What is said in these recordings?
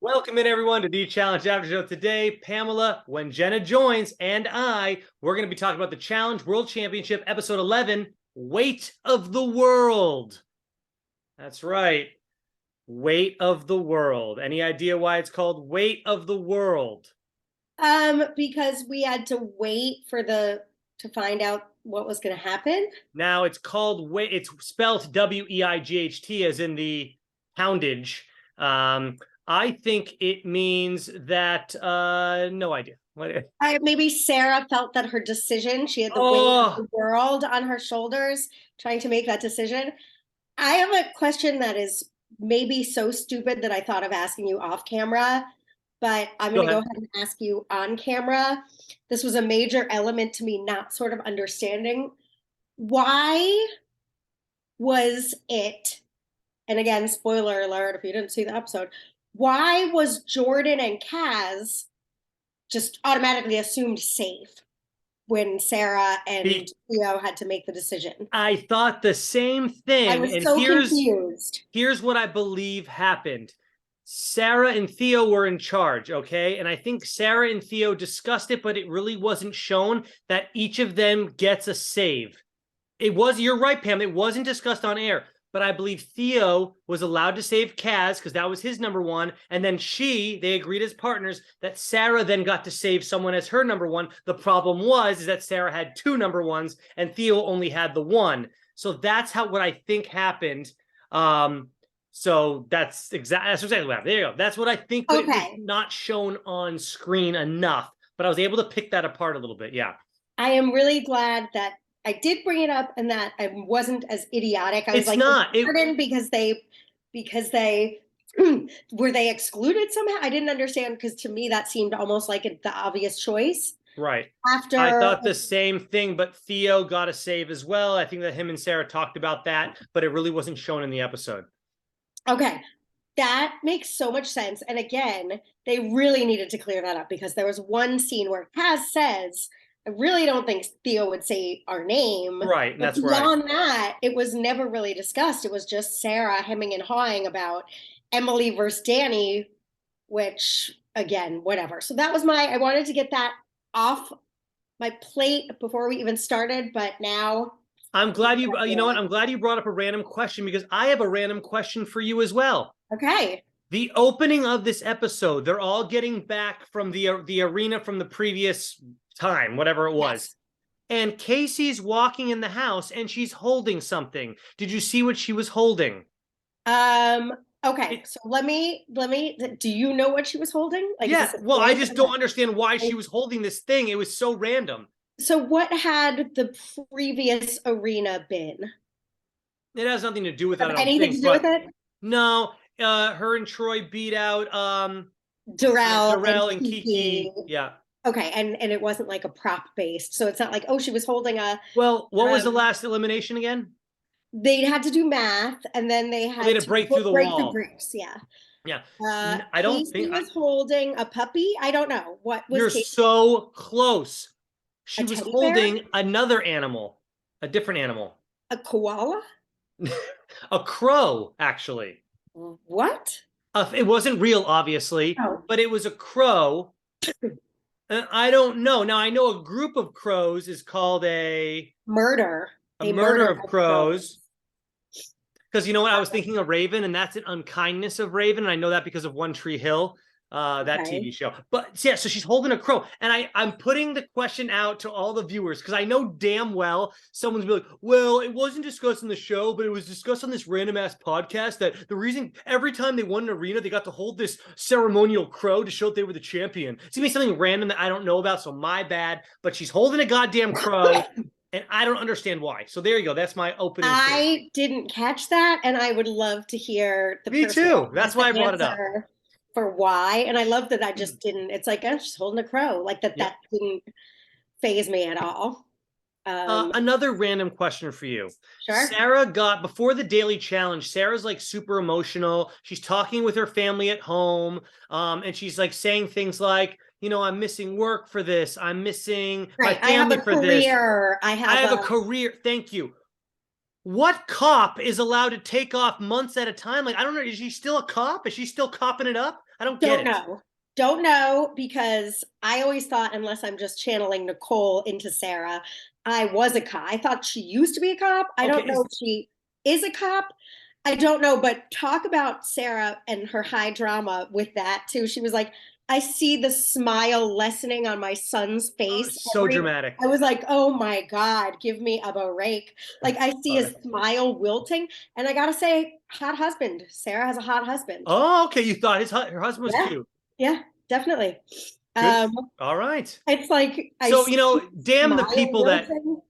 Welcome in, everyone, to the Challenge Aftershow. Today, Pamela, when Jenna joins, and we're going to be talking about the Challenge World Championship, Episode 11, Weight of the World. That's right. Weight of the World. Any idea why it's called Weight of the World? Because we had to wait to find out what was going to happen. Now, it's called Weight. It's spelled W-E-I-G-H-T, as in the poundage. I think it means that, no idea. Maybe Sarah felt that her decision, she had the weight of the world on her shoulders trying to make that decision. I have a question that is maybe so stupid that I thought of asking you off camera, but I'm going to go ahead and ask you on camera. This was a major element to me not sort of understanding. Why was it, and again, spoiler alert if you didn't see the episode, why was Jordan and Kaz just automatically assumed safe when Sarah and Theo had to make the decision? I thought the same thing. I was so confused. Here's what I believe happened. Sarah and Theo were in charge, okay? And I think Sarah and Theo discussed it, but it really wasn't shown that each of them gets a save. You're right, Pam, it wasn't discussed on air. But I believe Theo was allowed to save Kaz because that was his number one. And then they agreed as partners that Sarah then got to save someone as her number one. The problem is that Sarah had two number ones and Theo only had the one. So that's what I think happened. So that's exactly what happened. There you go. That's what I think, but okay. It was not shown on screen enough. But I was able to pick that apart a little bit. Yeah. I am really glad that I did bring it up and that I wasn't as idiotic. I was because they were they excluded somehow? I didn't understand because to me that seemed almost like the obvious choice. Right. I thought the same thing, but Theo got a save as well. I think that him and Sarah talked about that, but it really wasn't shown in the episode. Okay. That makes so much sense. And again, they really needed to clear that up because there was one scene where Kaz says, I really don't think Theo would say our name. Right, that's right. Beyond that, it was never really discussed. It was just Sarah hemming and hawing about Emily versus Danny, which, again, whatever. So that was I wanted to get that off my plate before we even started, but now... I'm glad you know what? I'm glad you brought up a random question because I have a random question for you as well. Okay. The opening of this episode, they're all getting back from the arena from the previous time, whatever it was. Yes. And Casey's walking in the house and she's holding something. Did you see what she was holding? Okay. So let me, do you know what she was holding? Yeah. Well, I just don't understand why she was holding this thing. It was so random. So what had the previous arena been? It has nothing to do with that. Anything to do with it? No. Her and Troy beat out Darrell and Kiki. Yeah. Okay, and it wasn't like a prop based, so it's not like, oh, she was holding a... Well, what was the last elimination again? They had to do math, and then they had to break through the wall. The bricks, yeah. Yeah. I don't think... Casey was holding a puppy? I don't know. What was You're Casey? So close. She was holding another animal. A different animal. A koala? A crow, actually. What? It wasn't real, obviously, but it was a crow. I don't know. Now, I know a group of crows is called a... Murder. A murder of crows. Because you know what? I was thinking of Raven, and that's an unkindness of Raven. And I know that because of One Tree Hill, that TV show. But yeah, so she's holding a crow. And I'm putting the question out to all the viewers because I know damn well someone's be like, well, it wasn't discussed in the show, but it was discussed on this random ass podcast that the reason every time they won an arena, they got to hold this ceremonial crow to show that they were the champion. It's gonna be something random that I don't know about, so my bad. But she's holding a goddamn crow. And I don't understand why. So there you go. That's my opening. I didn't catch that, and I would love to hear the Me too. That's why I brought it up. For why. And I love that I just didn't, it's like, I'm just holding a crow. Like that didn't faze me at all. Another random question for you. Sure. Sarah before the daily challenge, Sarah's like super emotional. She's talking with her family at home. And she's like saying things like, you know, I'm missing work for this. I'm missing my family for this. I have a career. Thank you. what cop is allowed to take off months at a time? Like, I don't know. Is she still a cop? Is she still copping it up? I don't get Don't it. know. Don't know because I always thought, unless I'm just channeling Nicole into Sarah, I was a cop. I thought she used to be a cop. I don't Okay, know if she is a cop. I don't know, but talk about Sarah and her high drama with that too. She was like, I see the smile lessening on my son's face. so dramatic. I was like, oh my God, give me a break. Like I see Sorry. his smile wilting. And I gotta say, hot husband. Sarah has a hot husband. Oh, okay. You thought her husband was Yeah. cute. Yeah, definitely. Good. Um, All right. it's like I So, see damn the smile people that wilting.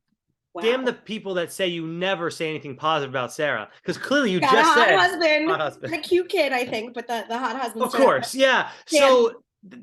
damn the Wow. people that say you never say anything positive about Sarah. Because clearly you Got a just hot said husband. hot husband. A cute kid, I think, but the hot husband Of stood out. course, yeah. Damn. So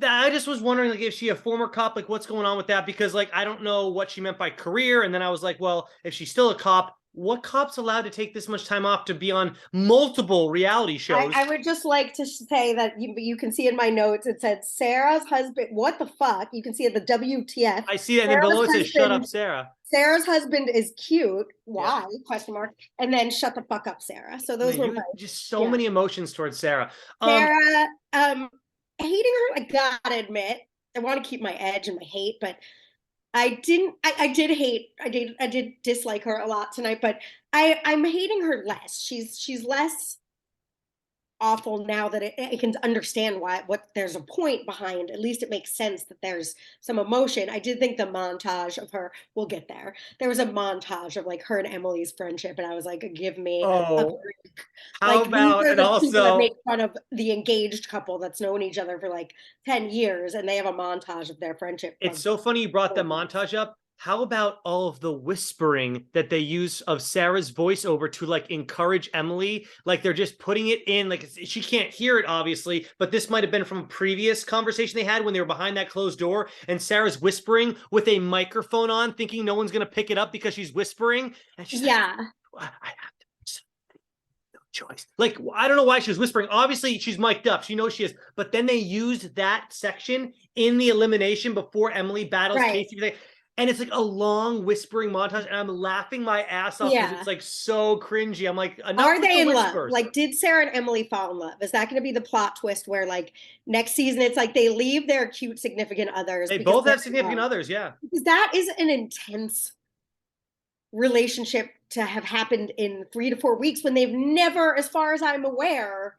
I just was wondering, like, if she a former cop, like, what's going on with that? Because, like, I don't know what she meant by career, and then I was like, well, if she's still a cop, what cop's allowed to take this much time off to be on multiple reality shows? I would just like to say that you can see in my notes it said Sarah's husband. What the fuck? You can see at the WTF. I see that, and then Sarah's below it says "Shut up, husband. Sarah." Sarah's husband is cute. Yeah, Why? Question mark. And then shut the fuck up, Sarah. So those man, were you my just so yeah. many emotions towards Sarah. Sarah, hating her, I gotta admit, I want to keep my edge and my hate, but I didn't. I did hate. I did dislike her a lot tonight, but I'm hating her less. She's less awful now that I can understand why what there's a point behind. At least it makes sense that there's some emotion. I did think the montage of her. We'll get there. There was a montage of like her and Emily's friendship, and I was like, give me a Oh, break. how Like these about are and the people that also make fun of the engaged couple that's known each other for like 10 years, and they have a montage of their friendship it's of so funny you brought that 4 months. montage up. How about all of the whispering that they use of Sarah's voiceover to like encourage Emily? Like they're just putting it in, like she can't hear it, obviously, but this might have been from a previous conversation they had when they were behind that closed door, and Sarah's whispering with a microphone on, thinking no one's gonna pick it up because she's whispering. And she's Yeah. like, I have to no choice. Like, I don't know why she was whispering. Obviously, she's mic'd up. She knows she is. But then they used that section in the elimination before Emily battles Right. Casey. And it's like a long whispering montage, and I'm laughing my ass off because Yeah. it's like so cringy. I'm like, enough Are with they the in love? whispers. Like, did Sarah and Emily fall in love? Is that going to be the plot twist where, like, next season it's like they leave their cute significant others They because both they're have in significant love? others, yeah. Because that is an intense relationship to have happened in 3 to 4 weeks when they've never, as far as I'm aware,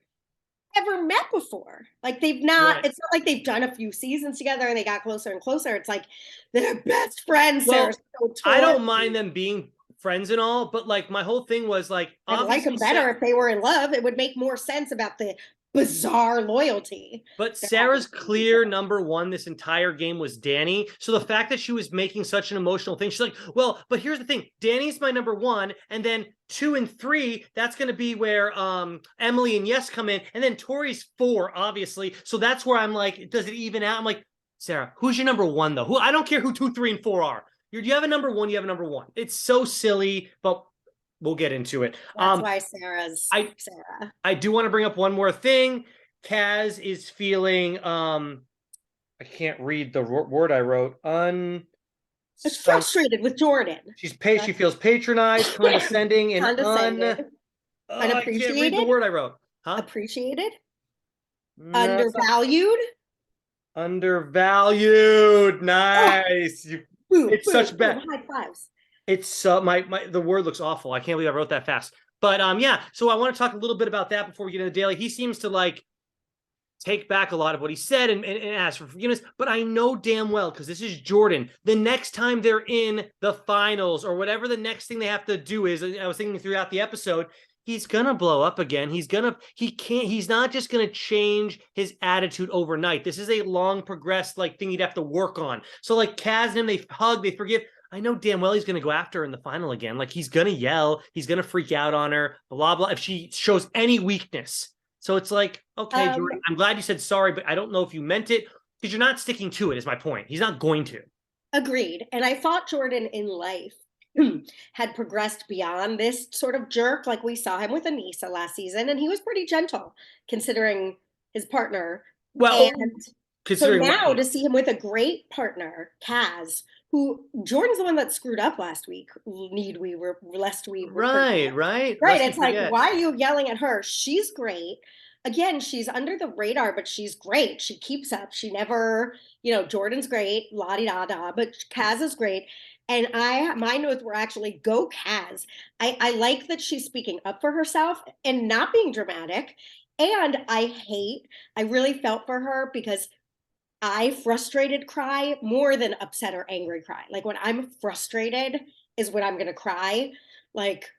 ever met before. Like they've not, Right. it's not like they've done a few seasons together and they got closer and closer. It's like they're best friends. Sarah's Well, so I torn. don't mind them being friends and all, but like my whole thing was like, I'd like obviously, them better if they were in love. It would make more sense about the bizarre loyalty. but That Sarah's happens. clear number one this entire game was Danny. So the fact that she was making such an emotional thing, she's like, well, but here's the thing. Danny's my number one. And then 2 and 3, that's going to be where Emily and Yes come in. And then Tori's 4, obviously. So that's where I'm like, does it even out? I'm like, Sarah, who's your number one, though? Who I don't care who 2, 3, and 4 are. You have a number one, you have a number one. It's so silly, but we'll get into it. That's why Sarah's I Sarah. I do want to bring up one more thing. Kaz is feeling I can't read the word I wrote. It's frustrated with Jordan. She feels patronized, condescending, and Condescended, I can't read the unappreciated, word I wrote. Huh? appreciated, No, undervalued. undervalued. Oh, Nice. boom, It's boom, such boom, bad. high fives. It's my the word looks awful. I can't believe I wrote that fast. But yeah, so I want to talk a little bit about that before we get into the daily. He seems to like take back a lot of what he said and ask for forgiveness. But I know damn well, because this is Jordan, the next time they're in the finals or whatever the next thing they have to do is, I was thinking throughout the episode, he's gonna blow up again. He's not just gonna change his attitude overnight. This is a long progressed like thing he'd have to work on. So like Kaz and him, they hug, they forgive. I know damn well he's going to go after her in the final again. Like he's going to yell, he's going to freak out on her, blah, blah, if she shows any weakness. So it's like, okay, Jordan, I'm glad you said sorry, but I don't know if you meant it because you're not sticking to it is my point. He's not going to. Agreed. And I thought Jordan in life had progressed beyond this sort of jerk. Like we saw him with Anissa last season, and he was pretty gentle considering his partner. Well, And so considering now what, to see him with a great partner, Kaz, who Jordan's the one that screwed up last week. Lest we were Right, right. right. Lest we It's like, forget. why are you yelling at her? She's great. Again, she's under the radar, but she's great. She keeps up. She never, Jordan's great, la di da da, but Kaz is great. And my notes were actually go Kaz. I like that she's speaking up for herself and not being dramatic. And I really felt for her because I frustrated cry more than upset or angry cry. Like when I'm frustrated is when I'm going to cry. Like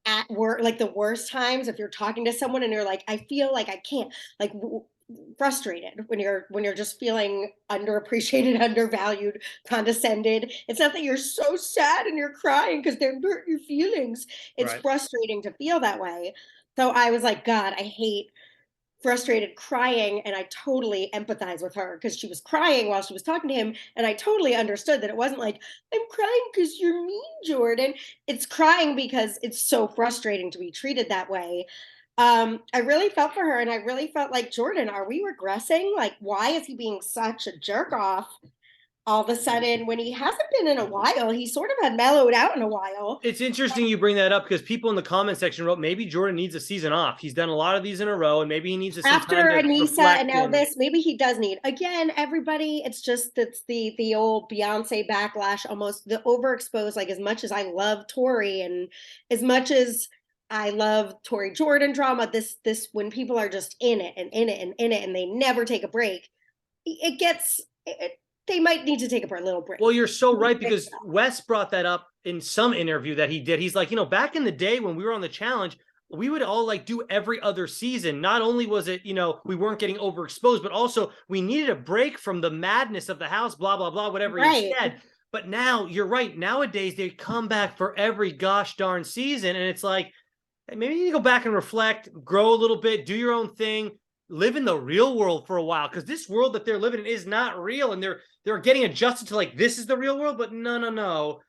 at work, like the worst times, if you're talking to someone and you're like, I feel like I can't, like frustrated when you're just feeling underappreciated, undervalued, condescended. It's not that you're so sad and you're crying because they're hurt your feelings. It's Right. frustrating to feel that way. So I was like, God, I hate frustrated crying, and I totally empathize with her because she was crying while she was talking to him, and I totally understood that it wasn't like, I'm crying because you're mean, Jordan. It's crying because it's so frustrating to be treated that way. I really felt for her, and I really felt like, Jordan, are we regressing? Like, why is he being such a jerk off all of a sudden when he hasn't been in a while? He sort of had mellowed out in a while. It's interesting you bring that up because people in the comment section wrote maybe Jordan needs a season off. He's done a lot of these in a row, and maybe he needs some After time to Anissa and reflect. now this, maybe he does need, again, everybody. It's the old Beyonce backlash, almost the overexposed. Like, as much as I love Tori and as much as I love Tori Jordan drama, this when people are just in it and in it and in it and they never take a break, it gets they might need to take a little break. Well, you're so right, because Wes brought that up in some interview that he did. He's like, back in the day when we were on the challenge, we would all like do every other season. Not only was it, we weren't getting overexposed, but also we needed a break from the madness of the house, blah, blah, blah, whatever he said. But now you're right. Nowadays, they come back for every gosh darn season. And it's like, hey, maybe you need to go back and reflect, grow a little bit, do your own thing, live in the real world for a while. Because this world that they're living in is not real. And they're getting adjusted to like, this is the real world. But no.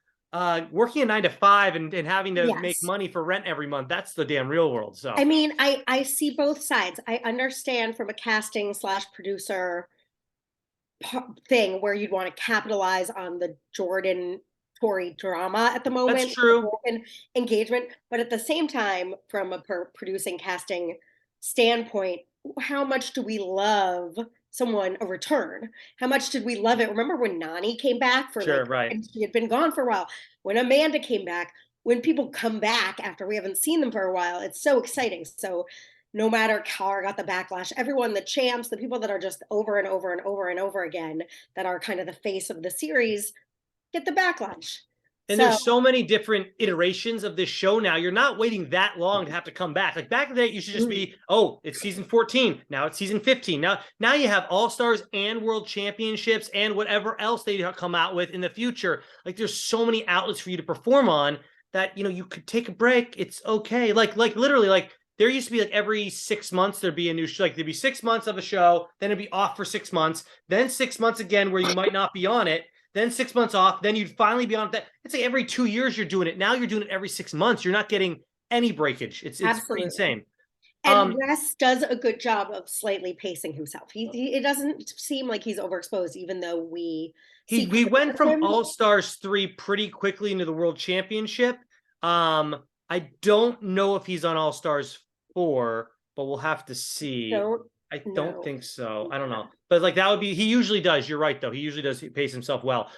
Working a 9 to 5 and having to make money for rent every month, that's the damn real world. So I mean, I see both sides. I understand from a casting / producer thing where you'd want to capitalize on the Jordan Tori drama at the moment. That's true. Engagement, but at the same time, from a producing casting standpoint, how much do we love a return? How much did we love it? Remember when Nani came back for right. she had been gone for a while. When Amanda came back, when people come back after we haven't seen them for a while, it's so exciting. So no matter Cara got the backlash, everyone, the champs, the people that are just over and over and over and over again, that are kind of the face of the series, get the backlash. And there's so many different iterations of this show now. You're not waiting that long to have to come back. Like back in the day, you should just be, it's season 14. Now it's season 15. Now you have All-Stars and World Championships and whatever else they come out with in the future. Like there's so many outlets for you to perform on that, you could take a break. It's okay. Like literally, like there used to be like every 6 months, there'd be a new show. Like there'd be 6 months of a show, then it'd be off for 6 months, then 6 months again where you might not be on it. Then 6 months off, then you'd finally be on that. It's like every 2 years you're doing it. Now you're doing it every 6 months. You're not getting any breakage. It's pretty insane. And Wes does a good job of slightly pacing himself. It doesn't seem like he's overexposed, even though we went from All-Stars 3 pretty quickly into the World Championship. I don't know if he's on All-Stars 4, but we'll have to see. I don't think so. I don't know. But like that would be, he usually does. You're right, though. He usually does pace himself well.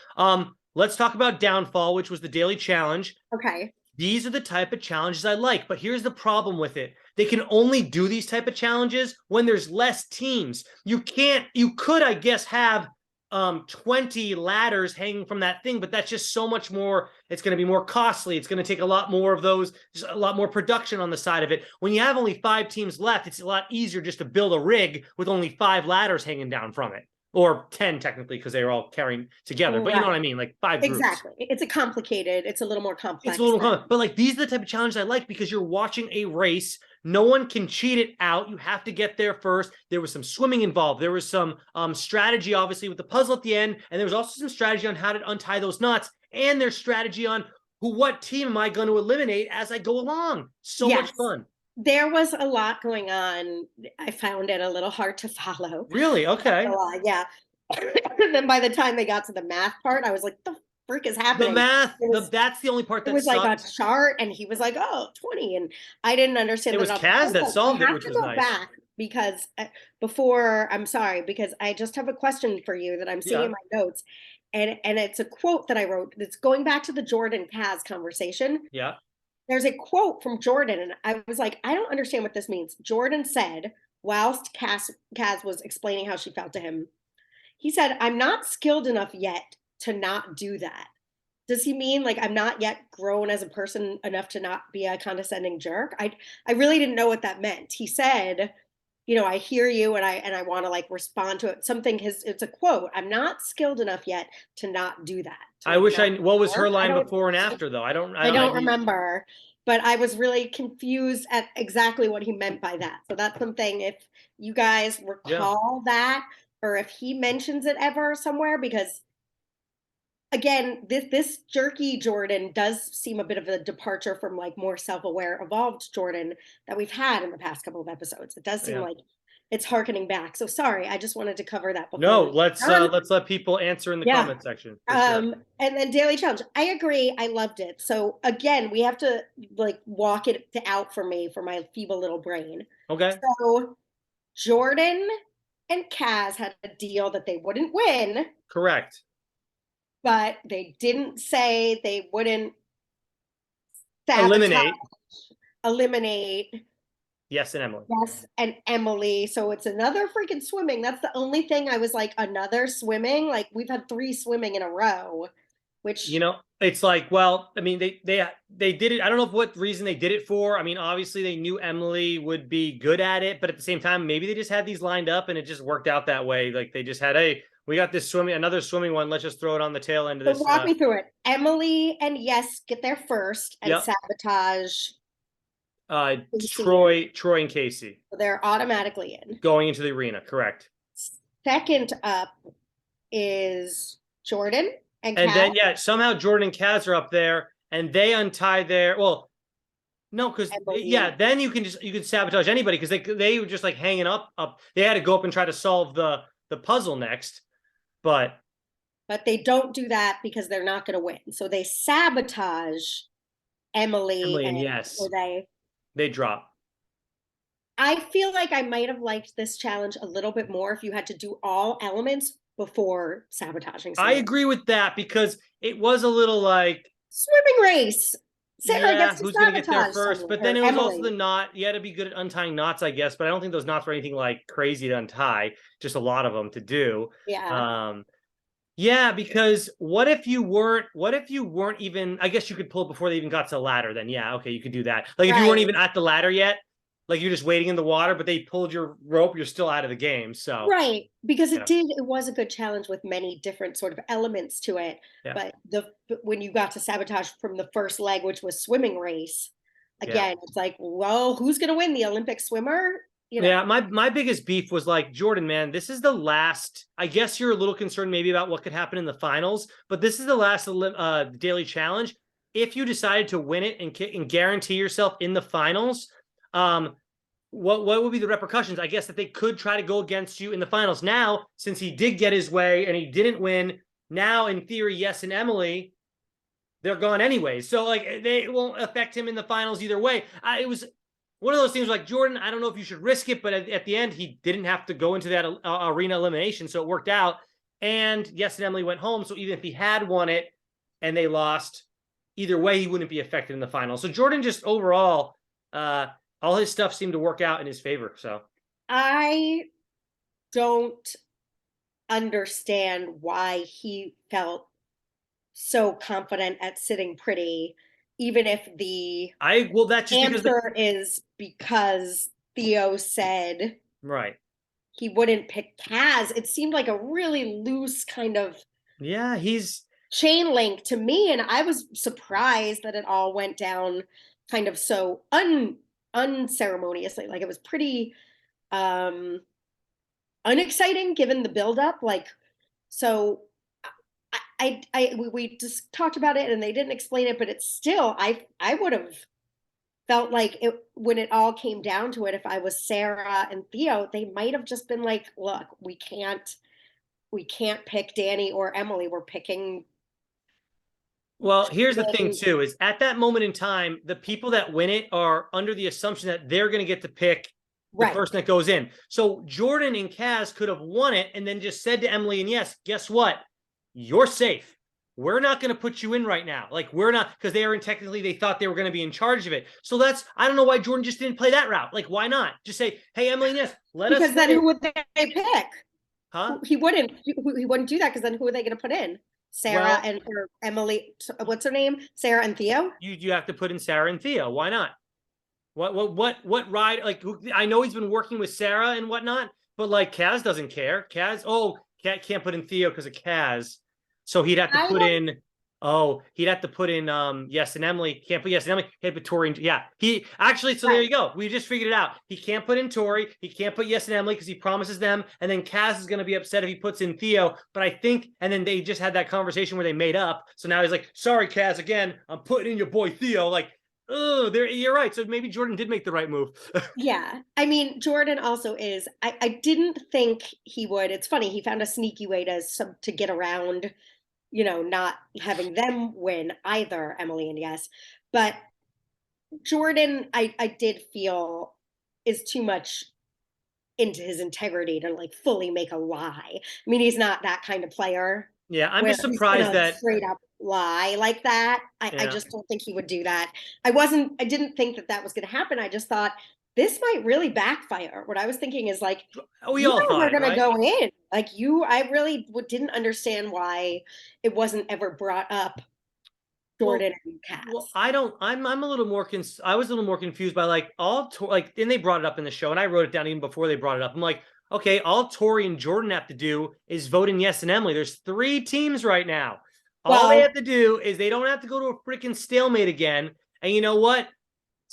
Let's talk about Downfall, which was the daily challenge. Okay. These are the type of challenges I like, but here's the problem with it. They can only do these type of challenges when there's less teams. You could, I guess, have 20 ladders hanging from that thing, but that's just so much more. It's going to be more costly. It's going to take a lot more of those, just a lot more production on the side of it. When you have only 5 teams left, it's a lot easier just to build a rig with only 5 ladders hanging down from it, or 10 technically, because they are all carrying together. But you know what I mean? Like 5 groups. Exactly. It's a little more complex. It's a little complex. But like these are the type of challenges I like because you're watching a race. No one can cheat it out. You have to get there first. There was some swimming involved. There was some strategy, obviously, with the puzzle at the end. And there was also some strategy on how to untie those knots. And there's strategy on what team am I going to eliminate as I go along. So much fun. There was a lot going on. I found it a little hard to follow. Really? Okay. Yeah. And then by the time they got to the math part, I was like, the frick is The happening? math, It was, that's the only part it that was like a sucked. chart, and he was like, "Oh, 20," and I didn't understand It that was at all. Kaz that Also, I solved it, have which to was go nice. back because before I'm sorry, because I just have a question for you that I'm seeing in Yeah, my notes, and it's a quote that I wrote that's going back to the Jordan Kaz conversation. yeah. There's a quote from Jordan, and I was like, I don't understand what this means. Jordan said, whilst Kaz was explaining how she felt to him, he said, "I'm not skilled enough yet to not do that." Does he mean like I'm not yet grown as a person enough to not be a condescending jerk? I really didn't know what that meant. He said, I hear you, and I want to like respond to it. Something his it's a quote. I'm not skilled enough yet to not do that. To I like wish not I. What was her work. I line don't before and after though? I I don't mean, remember, but I was really confused at exactly what he meant by that. So that's something, if you guys yeah. recall that, or if he mentions it ever somewhere, because again, this jerky Jordan does seem a bit of a departure from like more self-aware, evolved Jordan that we've had in the past couple of episodes. It does seem Yeah. like it's harkening back. So sorry, I just wanted to cover that before No, we done. let's let people answer in the Yeah. comment section for sure. And then Daily Challenge. I agree. I loved it. So again, we have to like walk it out for me, for my feeble little brain. Okay. So Jordan and Kaz had a deal that they wouldn't win, Correct. but they didn't say they wouldn't sabotage, Eliminate. eliminate Yes, and Emily. Yes and Emily. So it's another freaking swimming. That's the only thing I was like, another swimming. Like we've had 3 swimming in a row, which It's like, well, I mean, they did it. I don't know what reason they did it for. I mean, obviously they knew Emily would be good at it, but at the same time, maybe they just had these lined up and it just worked out that way. Like they just had, hey, we got this another swimming one. Let's just throw it on the tail end of so this. walk me through it. Emily and Yes get there first and Yep. sabotage Casey, and Troy and Casey so they're automatically in. going into the arena. Correct. Second up is Jordan and And Kat. then, yeah, somehow Jordan and Kaz are up there and they untie their, well, no, because yeah, then you can sabotage anybody because they were just like hanging up. They had to go up and try to solve the puzzle next, but they don't do that because they're not going to win. So they sabotage Emily, Emily and and Yes, or they drop. I feel like I might have liked this challenge a little bit more if you had to do all elements before sabotaging I someone. agree with that because it was a little like, Swimming race. Sarah yeah, gets to who's gonna get there sabotage first? someone, But then or it was also the Emily. knot. You had to be good at untying knots, I guess. But I don't think those knots were anything like crazy to untie. Just a lot of them to do. Yeah. Um, Yeah, because what if you weren't? What if you weren't even? I guess you could pull it before they even got to the ladder. Then yeah, okay, you could do that. Like if you weren't Right. even at the ladder yet, like you're just waiting in the water, but they pulled your rope, you're still out of the game. So Right. Because yeah, it was a good challenge with many different sort of elements to it. yeah, But when you got to sabotage from the first leg, which was swimming race, yeah. again, it's like, well, who's gonna win? The Olympic swimmer? Yeah, my biggest beef was like Jordan, man. This is the last. I guess you're a little concerned maybe about what could happen in the finals, but this is the last daily challenge. If you decided to win it and guarantee yourself in the finals, um, what would be the repercussions? I guess that they could try to go against you in the finals. Now, since he did get his way and he didn't win, now in theory, Yes and Emily, they're gone anyway. So like they won't affect him in the finals either way. It was one of those things like Jordan. I don't know if you should risk it, but at the end, he didn't have to go into that arena elimination, so it worked out. And Yes and Emily went home. So even if he had won it and they lost, either way, he wouldn't be affected in the final. So Jordan just overall, all his stuff seemed to work out in his favor. So I don't understand why he felt so confident at sitting pretty, even if the that's just because answer is because Theo said right. he wouldn't pick Kaz. It seemed like a really loose kind of Yeah, he's chain link to me, and I was surprised that it all went down kind of so unceremoniously. Like it was pretty um unexciting given the buildup. Like so we just talked about it and they didn't explain it, but it's still I would have felt like it when it all came down to it. If I was Sarah and Theo, they might have just been like, "Look, we can't pick Danny or Emily. We're picking Well, here's the thing And- too, is at that moment in time, the people that win it are under the assumption that they're going to get to pick the Right. person that goes in. So Jordan and Kaz could have won it and then just said to Emily and Yes, guess what? You're safe. We're not going to put you in right now. Like, we're not, because they are in technically, they thought they were going to be in charge of it. So that's, I don't know why Jordan just didn't play that route. Like, why not? Just say, hey, Emily and Yes, let us Because then win. who would they pick? Huh? He wouldn't. He wouldn't do that because then who are they going to put in? Sarah Well, and or Emily. What's her name? Sarah and Theo. you have to put in Sarah and Theo. Why not? What ride? Like, I know he's been working with Sarah and whatnot, but like Kaz doesn't care. Kaz, can't put in Theo because of Kaz, so he'd have to I put don't- in. Oh, he'd have to put in Yes and Emily. Can't put Yes and Emily. He'd put Tori. Yeah, he actually. So there you go. We just figured it out. He can't put in Tori. He can't put Yes and Emily because he promises them. And then Kaz is going to be upset if he puts in Theo. But I think, and then they just had that conversation where they made up. So now he's like, "Sorry, Kaz, again. I'm putting in your boy Theo." Like, oh, there. You're right. So maybe Jordan did make the right move. Yeah, I mean, Jordan also is. I didn't think he would. It's funny. He found a sneaky way to get around, not having them win either, Emily and Yes. But Jordan, I did feel is too much into his integrity to like fully make a lie. I mean, he's not that kind of player Yeah, I'm where just he's surprised gonna that. straight up lie like that. I Yeah. just don't think he would do that. I didn't think that that was going to happen. I just thought this might really backfire. What I was thinking is like, We you all guys thought are it, going to right? go in. Like I really didn't understand why it wasn't ever brought up Well, Jordan and Cass. Well, I don't. I'm a little more. I was a little more confused by like like. And they brought it up in the show, and I wrote it down even before they brought it up. I'm like, okay, all Tori and Jordan have to do is vote in Yes and Emily. There's 3 teams right now. All they Well, have to do is they don't have to go to a freaking stalemate again. And you know what?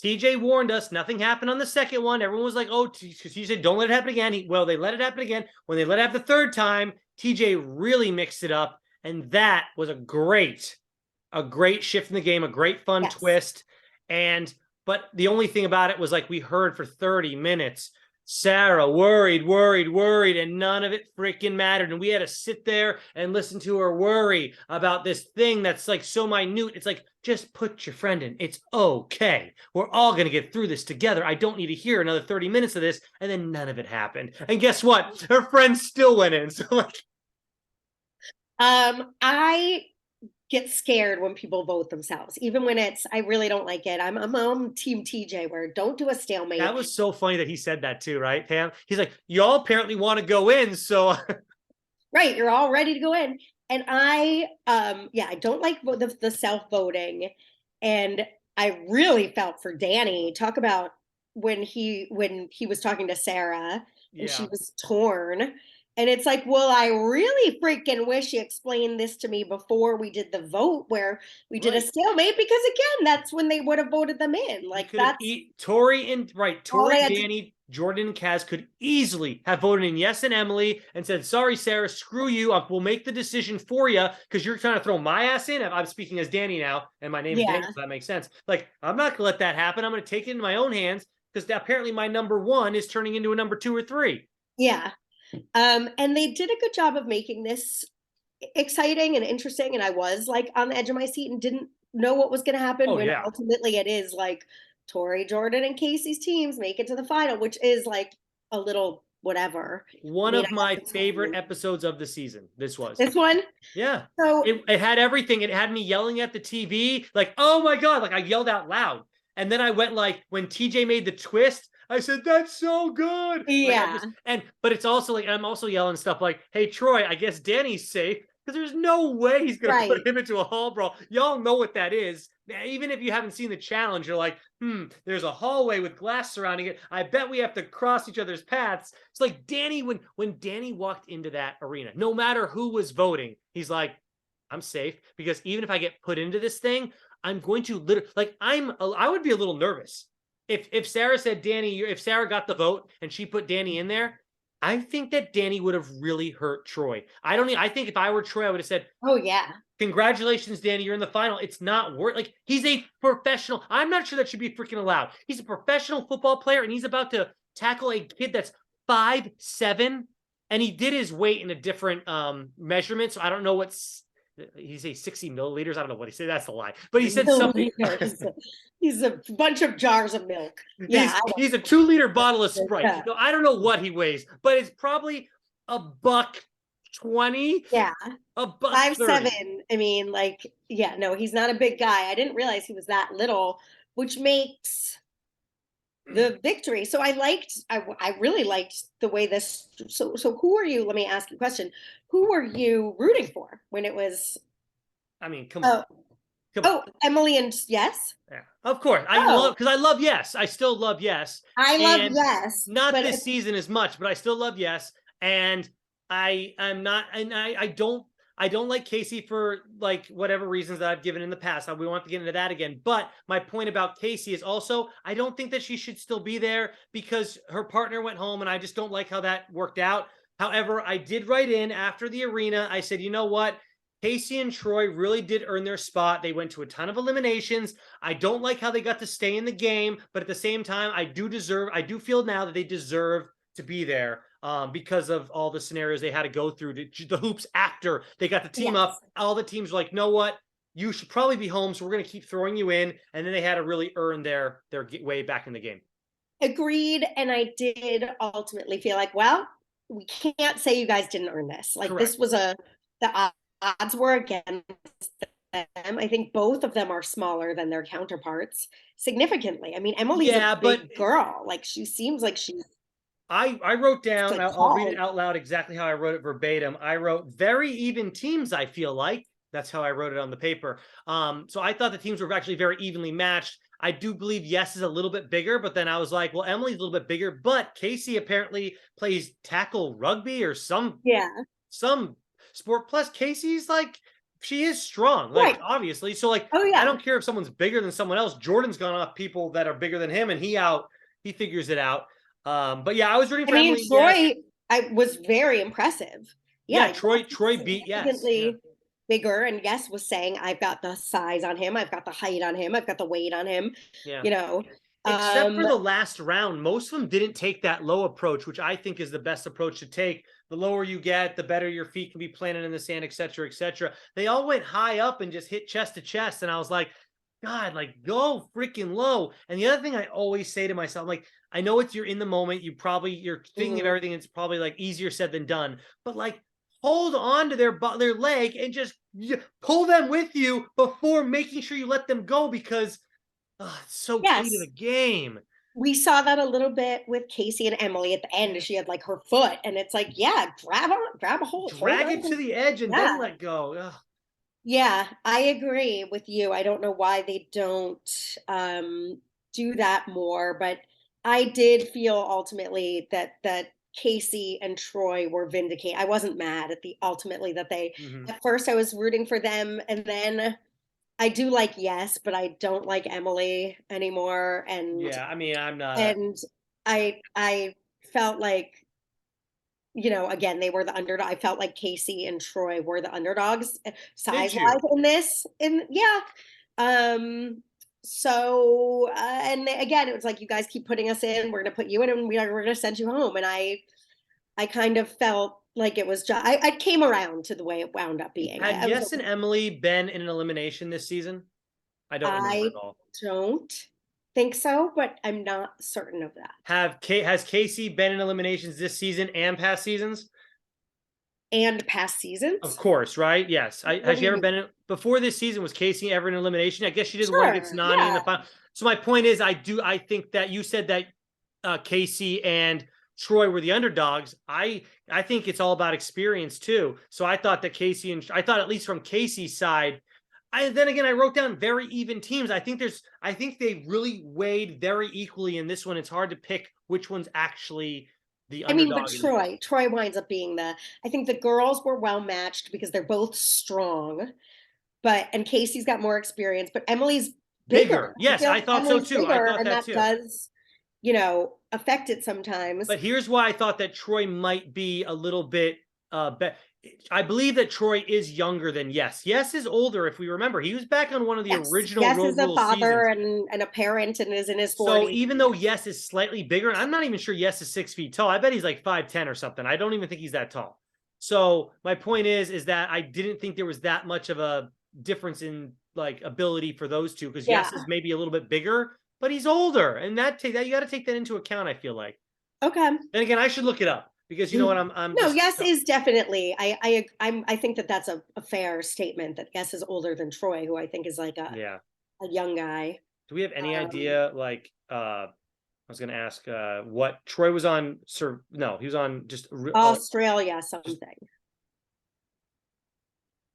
TJ warned us. Nothing happened on the second one. Everyone was like, "Oh," he said, "Don't let it happen again." Well, they let it happen again. When they let it happen the third time, TJ really mixed it up, and that was a great shift in the game, a great fun yes. twist. But the only thing about it was like we heard for 30 minutes, Sarah worried, and none of it freaking mattered. And we had to sit there and listen to her worry about this thing that's like so minute. It's like, just put your friend in. It's okay. We're all going to get through this together. I don't need to hear another 30 minutes of this. And then none of it happened. And guess what? Her friend still went in. So like, I get scared when people vote themselves, even when I really don't like it. I'm team TJ where don't do a stalemate. that was so funny that he said that too, right, Pam? He's like, y'all apparently want to go in, so right, you're all ready to go in. And I don't like the self-voting. And I really felt for Danny. Talk about when he was talking to Sarah and she was torn. And it's like, well, I really freaking wish you explained this to me before we did the vote where we did a stalemate, because again, that's when they would have voted them in. Like that's Tori and Danny, to... Jordan, and Kaz could easily have voted in Yes and Emily and said, "Sorry, Sarah, screw you. We'll make the decision for you because you're trying to throw my ass in." I'm speaking as Danny now, and my name is Danny, so that makes sense. Like, I'm not gonna let that happen. I'm gonna take it in my own hands because apparently my number 1 is turning into a number 2 or 3. Yeah. And they did a good job of making this exciting and interesting. And I was like on the edge of my seat and didn't know what was going to happen ultimately it is like Tori, Jordan, and Casey's teams make it to the final, which is like a little whatever. One of my favorite episodes of the season. This one. Yeah. So it had everything. It had me yelling at the TV, like, oh my God, like I yelled out loud. And then I went like, when TJ made the twist, I said, that's so good. Yeah. But it's also like, I'm also yelling stuff like, hey, Troy, I guess Danny's safe because there's no way he's going to put him into a hall brawl. Y'all know what that is. Even if you haven't seen the challenge, you're like, there's a hallway with glass surrounding it. I bet we have to cross each other's paths. It's like Danny, when Danny walked into that arena, no matter who was voting, he's like, I'm safe because even if I get put into this thing, I'm going to literally, like, I would be a little nervous. If Sarah said Danny, if Sarah got the vote and she put Danny in there, I think that Danny would have really hurt Troy. I think if I were Troy, I would have said, oh yeah, congratulations, Danny, you're in the final. It's not worth, like, he's a professional. I'm not sure that should be freaking allowed. He's a professional football player and he's about to tackle a kid that's 5'7", and he did his weight in a different measurement. So I don't know he say 60 milliliters. I don't know what he said. That's a lie. But he said something. He's a bunch of jars of milk. Yeah. He's a 2-liter bottle of Sprite. Yeah. No, I don't know what he weighs, but it's probably $1.20. Yeah. $1.30. 5'7". I mean, like, yeah, no, he's not a big guy. I didn't realize he was that little, which makes the victory. So I really liked the way this. So who are you? Let me ask you a question. Who were you rooting for when it was? I mean, come on. Emily and Yes. Yeah, of course. I love Yes. I still love Yes. I love Yes. Not this season as much, but I still love Yes. And I don't like Casey for like whatever reasons that I've given in the past. We want to get into that again. But my point about Casey is also, I don't think that she should still be there because her partner went home and I just don't like how that worked out. However, I did write in after the arena. I said, you know what? Casey and Troy really did earn their spot. They went to a ton of eliminations. I don't like how they got to stay in the game, but at the same time, I do feel now that they deserve to be there. Because of all the scenarios they had to go through, the hoops after they got the team up. All the teams were like, know what? You should probably be home, so we're going to keep throwing you in. And then they had to really earn their way back in the game. Agreed. And I did ultimately feel like, well, we can't say you guys didn't earn this. Like, Correct. This was the odds were against them. I think both of them are smaller than their counterparts significantly. I mean, Emily's a big girl. Like, she seems like she's. I wrote down, I'll read it out loud exactly how I wrote it verbatim. I wrote very even teams, I feel like. That's how I wrote it on the paper. So I thought the teams were actually very evenly matched. I do believe Yes is a little bit bigger, but then I was like, well, Emily's a little bit bigger, but Casey apparently plays tackle rugby or some sport. Plus Casey's like, she is strong, like obviously. So like, I don't care if someone's bigger than someone else. Jordan's gone off people that are bigger than him and he figures it out. But yeah, I was rooting for Emily. Troy, I was very impressive. Yeah, Troy beat Yes. Bigger, and Yes was saying, I've got the size on him, I've got the height on him, I've got the weight on him. Yeah. You know. Except for the last round, most of them didn't take that low approach, which I think is the best approach to take. The lower you get, the better your feet can be planted in the sand, et cetera, et cetera. They all went high up and just hit chest to chest, and I was like, God, like go freaking low. And the other thing I always say to myself, like, I know you're in the moment. You're thinking of everything. It's probably like easier said than done, but like hold on to their leg and just pull them with you before making sure you let them go because it's so key to the game. We saw that a little bit with Casey and Emily at the end. She had like her foot and it's like, grab a hold. Drag it to the edge and then let go. Ugh. Yeah, I agree with you. I don't know why they don't do that more, but I did feel ultimately that Casey and Troy were vindicated. I wasn't mad at ultimately that they, at first I was rooting for them. And then I do like Yes, but I don't like Emily anymore. And yeah, I mean, I'm not. And I felt like, you know, again, they were the underdog. I felt like Casey and Troy were the underdogs size-wise in this. So, and again, it was like, you guys keep putting us in, we're going to put you in and we're going to send you home. And I kind of felt like it was just, I came around to the way it wound up being. Had Yes and Emily been in an elimination this season? I don't remember at all. I don't think so, but I'm not certain of that. Has Casey been in eliminations this season and past seasons? And past seasons? Of course, right? Yes. Has she ever been in, before this season, was Casey ever in elimination? I guess she did one against Nani in the final. So my point is, I think that you said that Casey and Troy were the underdogs. I think it's all about experience too. So I thought that I thought at least from Casey's side, then again, I wrote down very even teams. I think they really weighed very equally in this one. It's hard to pick which one's actually the underdog. But Troy winds up being I think the girls were well matched because they're both strong, and Casey's got more experience, but Emily's bigger. Yes, I thought so too. I thought that too. Does, affect it sometimes. But here's why I thought that Troy might be a little bit I believe that Troy is younger than Yes. Yes is older, if we remember. He was back on one of the original Road Rules seasons. Yes is a father and a parent and is in his 40s. So even though Yes is slightly bigger, and I'm not even sure Yes is 6 feet tall. I bet he's like 5'10" or something. I don't even think he's that tall. So my point is that I didn't think there was that much of a difference in like ability for those two, because Yes is maybe a little bit bigger, but he's older, and that you got to take that into account. I feel like. Okay. And again, I should look it up because you know what I'm No, just, Yes is definitely. I think that that's a fair statement that Yes is older than Troy, who I think is like yeah. a young guy. Do we have any idea like I was going to ask what Troy was on, sir? No, he was on just Australia something.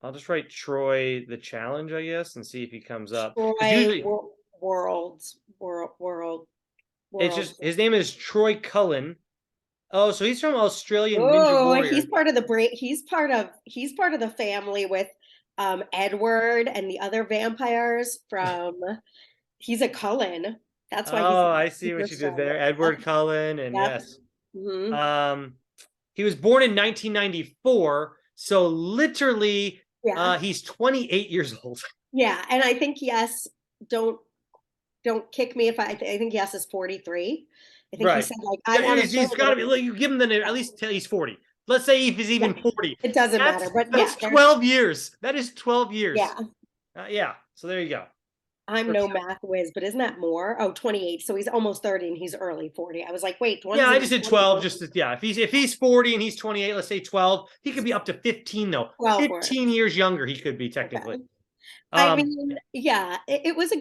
I'll just write Troy the challenge, I guess, and see if he comes up. Troy Usually, world. It's just his name is Troy Cullen. Oh, so he's from Australian Ninja Oh, Warrior. he's part of the he's part of the family with Edward and the other vampires from. He's a Cullen. That's why. Oh, I see what you did there, Edward Cullen, and Yep. yes. Mm-hmm. He was born in 1994, so literally, he's 28 years old. Yeah, and I think Yes. Don't kick me if I think Yes is 43. I think he said like I want to. He's got to be. Like, you give him the at least till he's 40. Let's say if he's even 40. It doesn't matter, but that's 12 years. That is 12 years. Yeah. Yeah. So there you go. I'm no math whiz, but isn't that more? Oh, 28. So he's almost 30 and he's early 40. I was like, wait, yeah, I just did 12. Just yeah. If he's 40 and he's 28, let's say 12. He could be up to 15 though. 15 years younger. He could be technically. Okay. I mean, yeah, it was a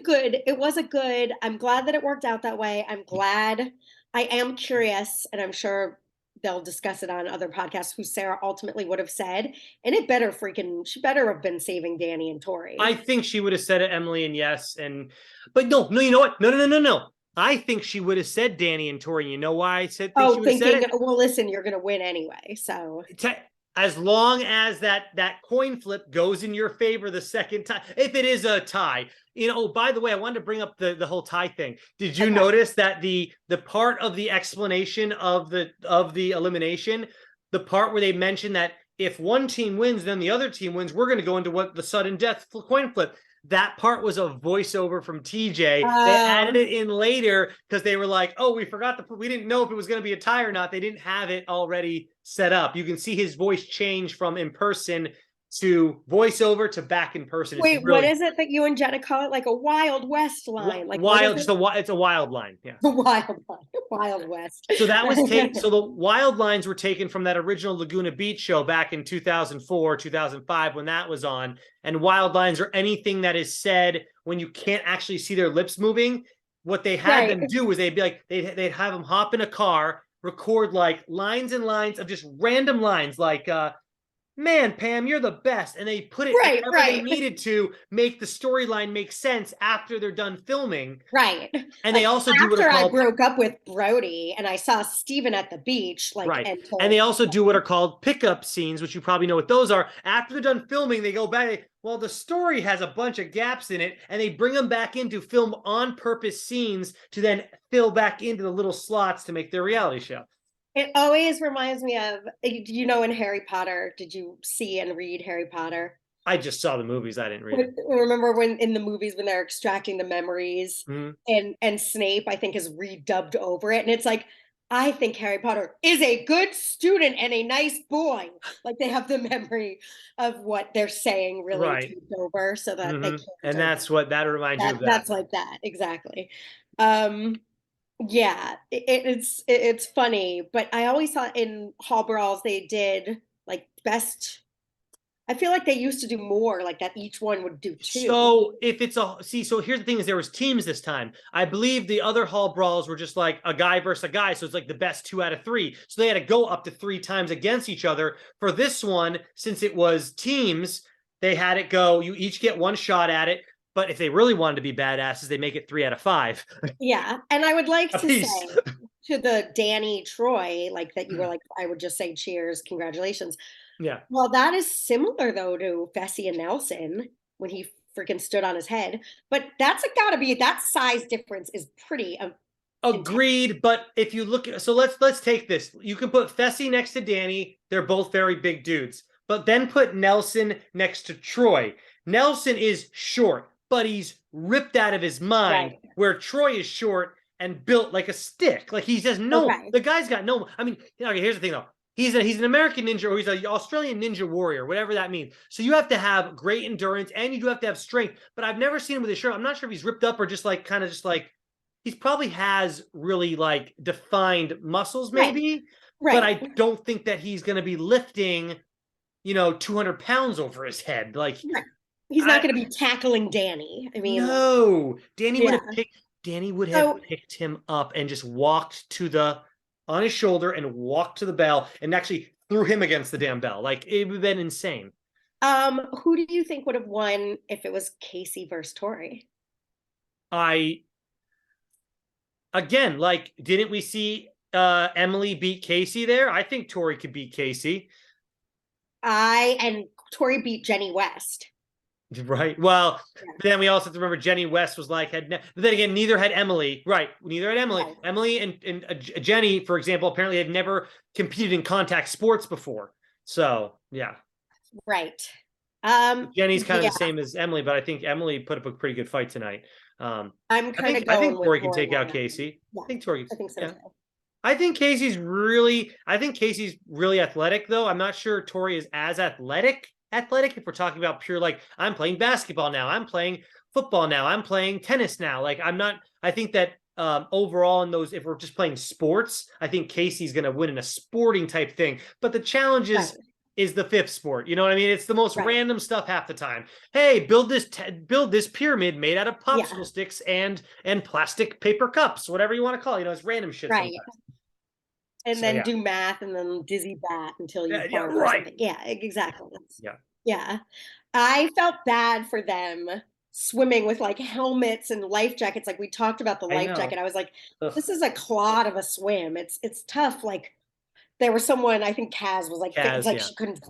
good. I'm glad that it worked out that way. I'm glad. I am curious, and I'm sure they'll discuss it on other podcasts who Sarah ultimately would have said. And she better have been saving Danny and Tori. I think she would have said it, Emily, and Yes. But no, you know what? No. I think she would have said Danny and Tori. You know why I said she would have said it? Well, listen, you're going to win anyway. So as long as that coin flip goes in your favor the second time, if it is a tie, by the way, I wanted to bring up the whole tie thing. Did you notice that the part of the explanation of the elimination, the part where they mentioned that if one team wins, then the other team wins, we're going to go into what the sudden death coin flip. That part was a voiceover from TJ. They added it in later because they were like, oh, we didn't know if it was going to be a tie or not. They didn't have it already set up. You can see his voice change from in person to voiceover to back in person. Wait, what is it that you and Jenna call it? Like a Wild West line? Like it's a wild line. Yeah, the wild line, Wild West. So that was taken. So the wild lines were taken from that original Laguna Beach show back in 2004, 2005 when that was on. And wild lines are anything that is said when you can't actually see their lips moving. What they had them do was they'd be like they'd have them hop in a car, record like lines and lines of just random lines like man, Pam, you're the best. And they put it wherever they needed to make the storyline make sense after they're done filming. Right. And they also do what are called... I broke up with Brody and I saw Steven at the beach. And they also do what are called pickup scenes, which you probably know what those are. After they're done filming, they go back. Well, the story has a bunch of gaps in it, and they bring them back in to film on-purpose scenes to then fill back into the little slots to make their reality show. It always reminds me of, in Harry Potter, did you see and read Harry Potter? I just saw the movies. I didn't read it. Remember when in the movies when they're extracting the memories and Snape, I think, is redubbed over it. And it's like, I think Harry Potter is a good student and a nice boy. Like they have the memory of what they're saying really taped over so that they can't. And that's what that reminds you of that. That's like that. Exactly. Yeah, it's funny, but I always thought in Hall Brawls they did like best. I feel like they used to do more like that. Each one would do two. So if it's so here's the thing: is there was teams this time. I believe the other Hall Brawls were just like a guy versus a guy, so it's like the best 2 out of 3. So they had to go up to 3 times against each other. For this one, since it was teams, they had it go. You each get 1 shot at it. But if they really wanted to be badasses, they make it 3 out of 5. Yeah. And I would like to say to the Danny Troy, like that you were like, I would just say cheers, congratulations. Yeah. Well, that is similar though to Fessy and Nelson when he freaking stood on his head. But that's gotta be that size difference is pretty agreed. Intense. But if you look at let's take this. You can put Fessy next to Danny. They're both very big dudes. But then put Nelson next to Troy. Nelson is short, but he's ripped out of his mind, where Troy is short and built like a stick. Like he says, no, the guy's got no, I mean, here's the thing though. he's an American ninja, or he's an Australian ninja warrior, whatever that means. So you have to have great endurance, and you do have to have strength. But I've never seen him with his shirt. I'm not sure if he's ripped up or just like kind of just like he's probably has really like defined muscles, maybe. Right. But I don't think that he's going to be lifting, 200 pounds over his head. Like, right. He's not going to be tackling Danny. I mean, no, Danny would yeah. have picked him up and just walked on his shoulder and walked to the bell and actually threw him against the damn bell. Like, it would have been insane. Who do you think would have won if it was Casey versus Tori? Again, like, didn't we see Emily beat Casey there? I think Tori could beat Casey. And Tori beat Jenny West. Right. Well, then we also have to remember Jenny West was like, but then again, neither had Emily. Right. Neither had Emily. Right. Emily and Jenny, for example, apparently have never competed in contact sports before. So, yeah. Right. Jenny's kind of the same as Emily, but I think Emily put up a pretty good fight tonight. I'm kind of going I think Tori can take out Casey. Yeah, I think Tori. I think so. Yeah. I think Casey's really athletic, though. I'm not sure Tori is as athletic if we're talking about pure, like, I'm playing basketball now, I'm playing football now, I'm playing tennis now. Like, I think that overall in those, if we're just playing sports, I think Casey's going to win in a sporting type thing. But the challenge is the fifth sport. You know what I mean? It's the most random stuff half the time. Hey, build this pyramid made out of popsicle sticks and plastic paper cups, whatever you want to call it. It's random shit. Right. Sometimes. And so, then do math and then dizzy bat until you fall or something. Yeah, exactly. Yeah. I felt bad for them swimming with like helmets and life jackets. Like, we talked about the life jacket. I was like, this is a clod of a swim. It's tough. Like, there was someone, I think Kaz was like, she couldn't.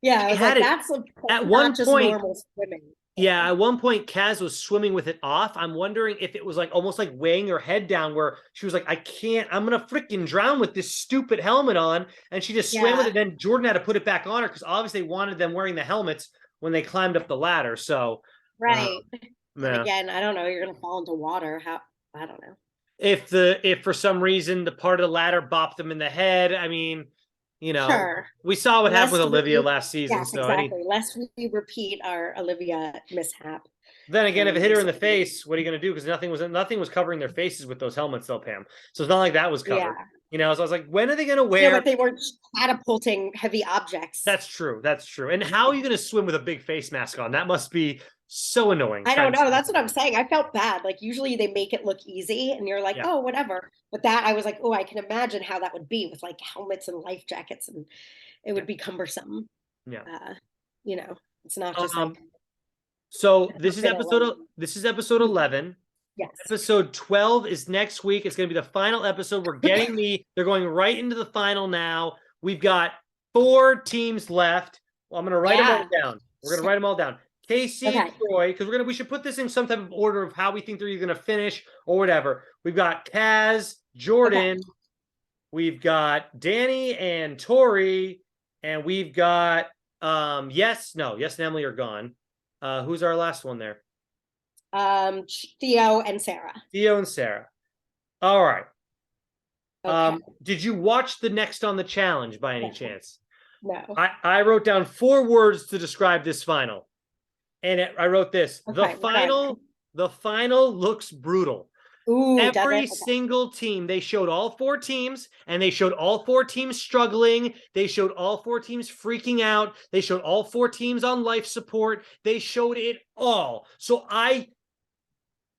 Yeah. I was like, that's at one just point, normal swimming. Yeah, at one point, Kaz was swimming with it off. I'm wondering if it was like almost like weighing her head down, where she was like, I'm going to freaking drown with this stupid helmet on. And she just swam with it. Then Jordan had to put it back on her because obviously they wanted them wearing the helmets when they climbed up the ladder. So, right. Again, I don't know. You're going to fall into water. I don't know. If for some reason the part of the ladder bopped them in the head, I mean, we saw what happened with Olivia last season. Yes, so exactly. Lest we repeat our Olivia mishap. Then again, if it hit her in the face, what are you going to do? Because nothing was covering their faces with those helmets, though, Pam. So it's not like that was covered. So I was like, when are they going to wear? Yeah, but they weren't catapulting heavy objects. That's true. And how are you going to swim with a big face mask on? That must be so annoying. I don't know. That's what I'm saying. I felt bad. Like, usually they make it look easy and you're like, oh, whatever. But that, I was like, oh, I can imagine how that would be with like helmets and life jackets, and it would be cumbersome. Yeah. It's not just like. So this is episode 11. Yes. Episode 12 is next week. It's going to be the final episode. We're getting they're going right into the final now. We've got 4 teams left. Well, I'm going to write them all down. We're going to write them all down. Casey and Troy, because we should put this in some type of order of how we think they're going to finish or whatever. We've got Kaz, Jordan, we've got Danny and Tori, and we've got Yes and Emily are gone. Who's our last one there? Theo and Sarah. All right. Did you watch the Next on the Challenge by any chance? No. I wrote down 4 words to describe this final. And I wrote this. The final looks brutal. Ooh, every single team, they showed all 4 teams, and they showed all 4 teams struggling. They showed all 4 teams freaking out. They showed all 4 teams on life support. They showed it all. So I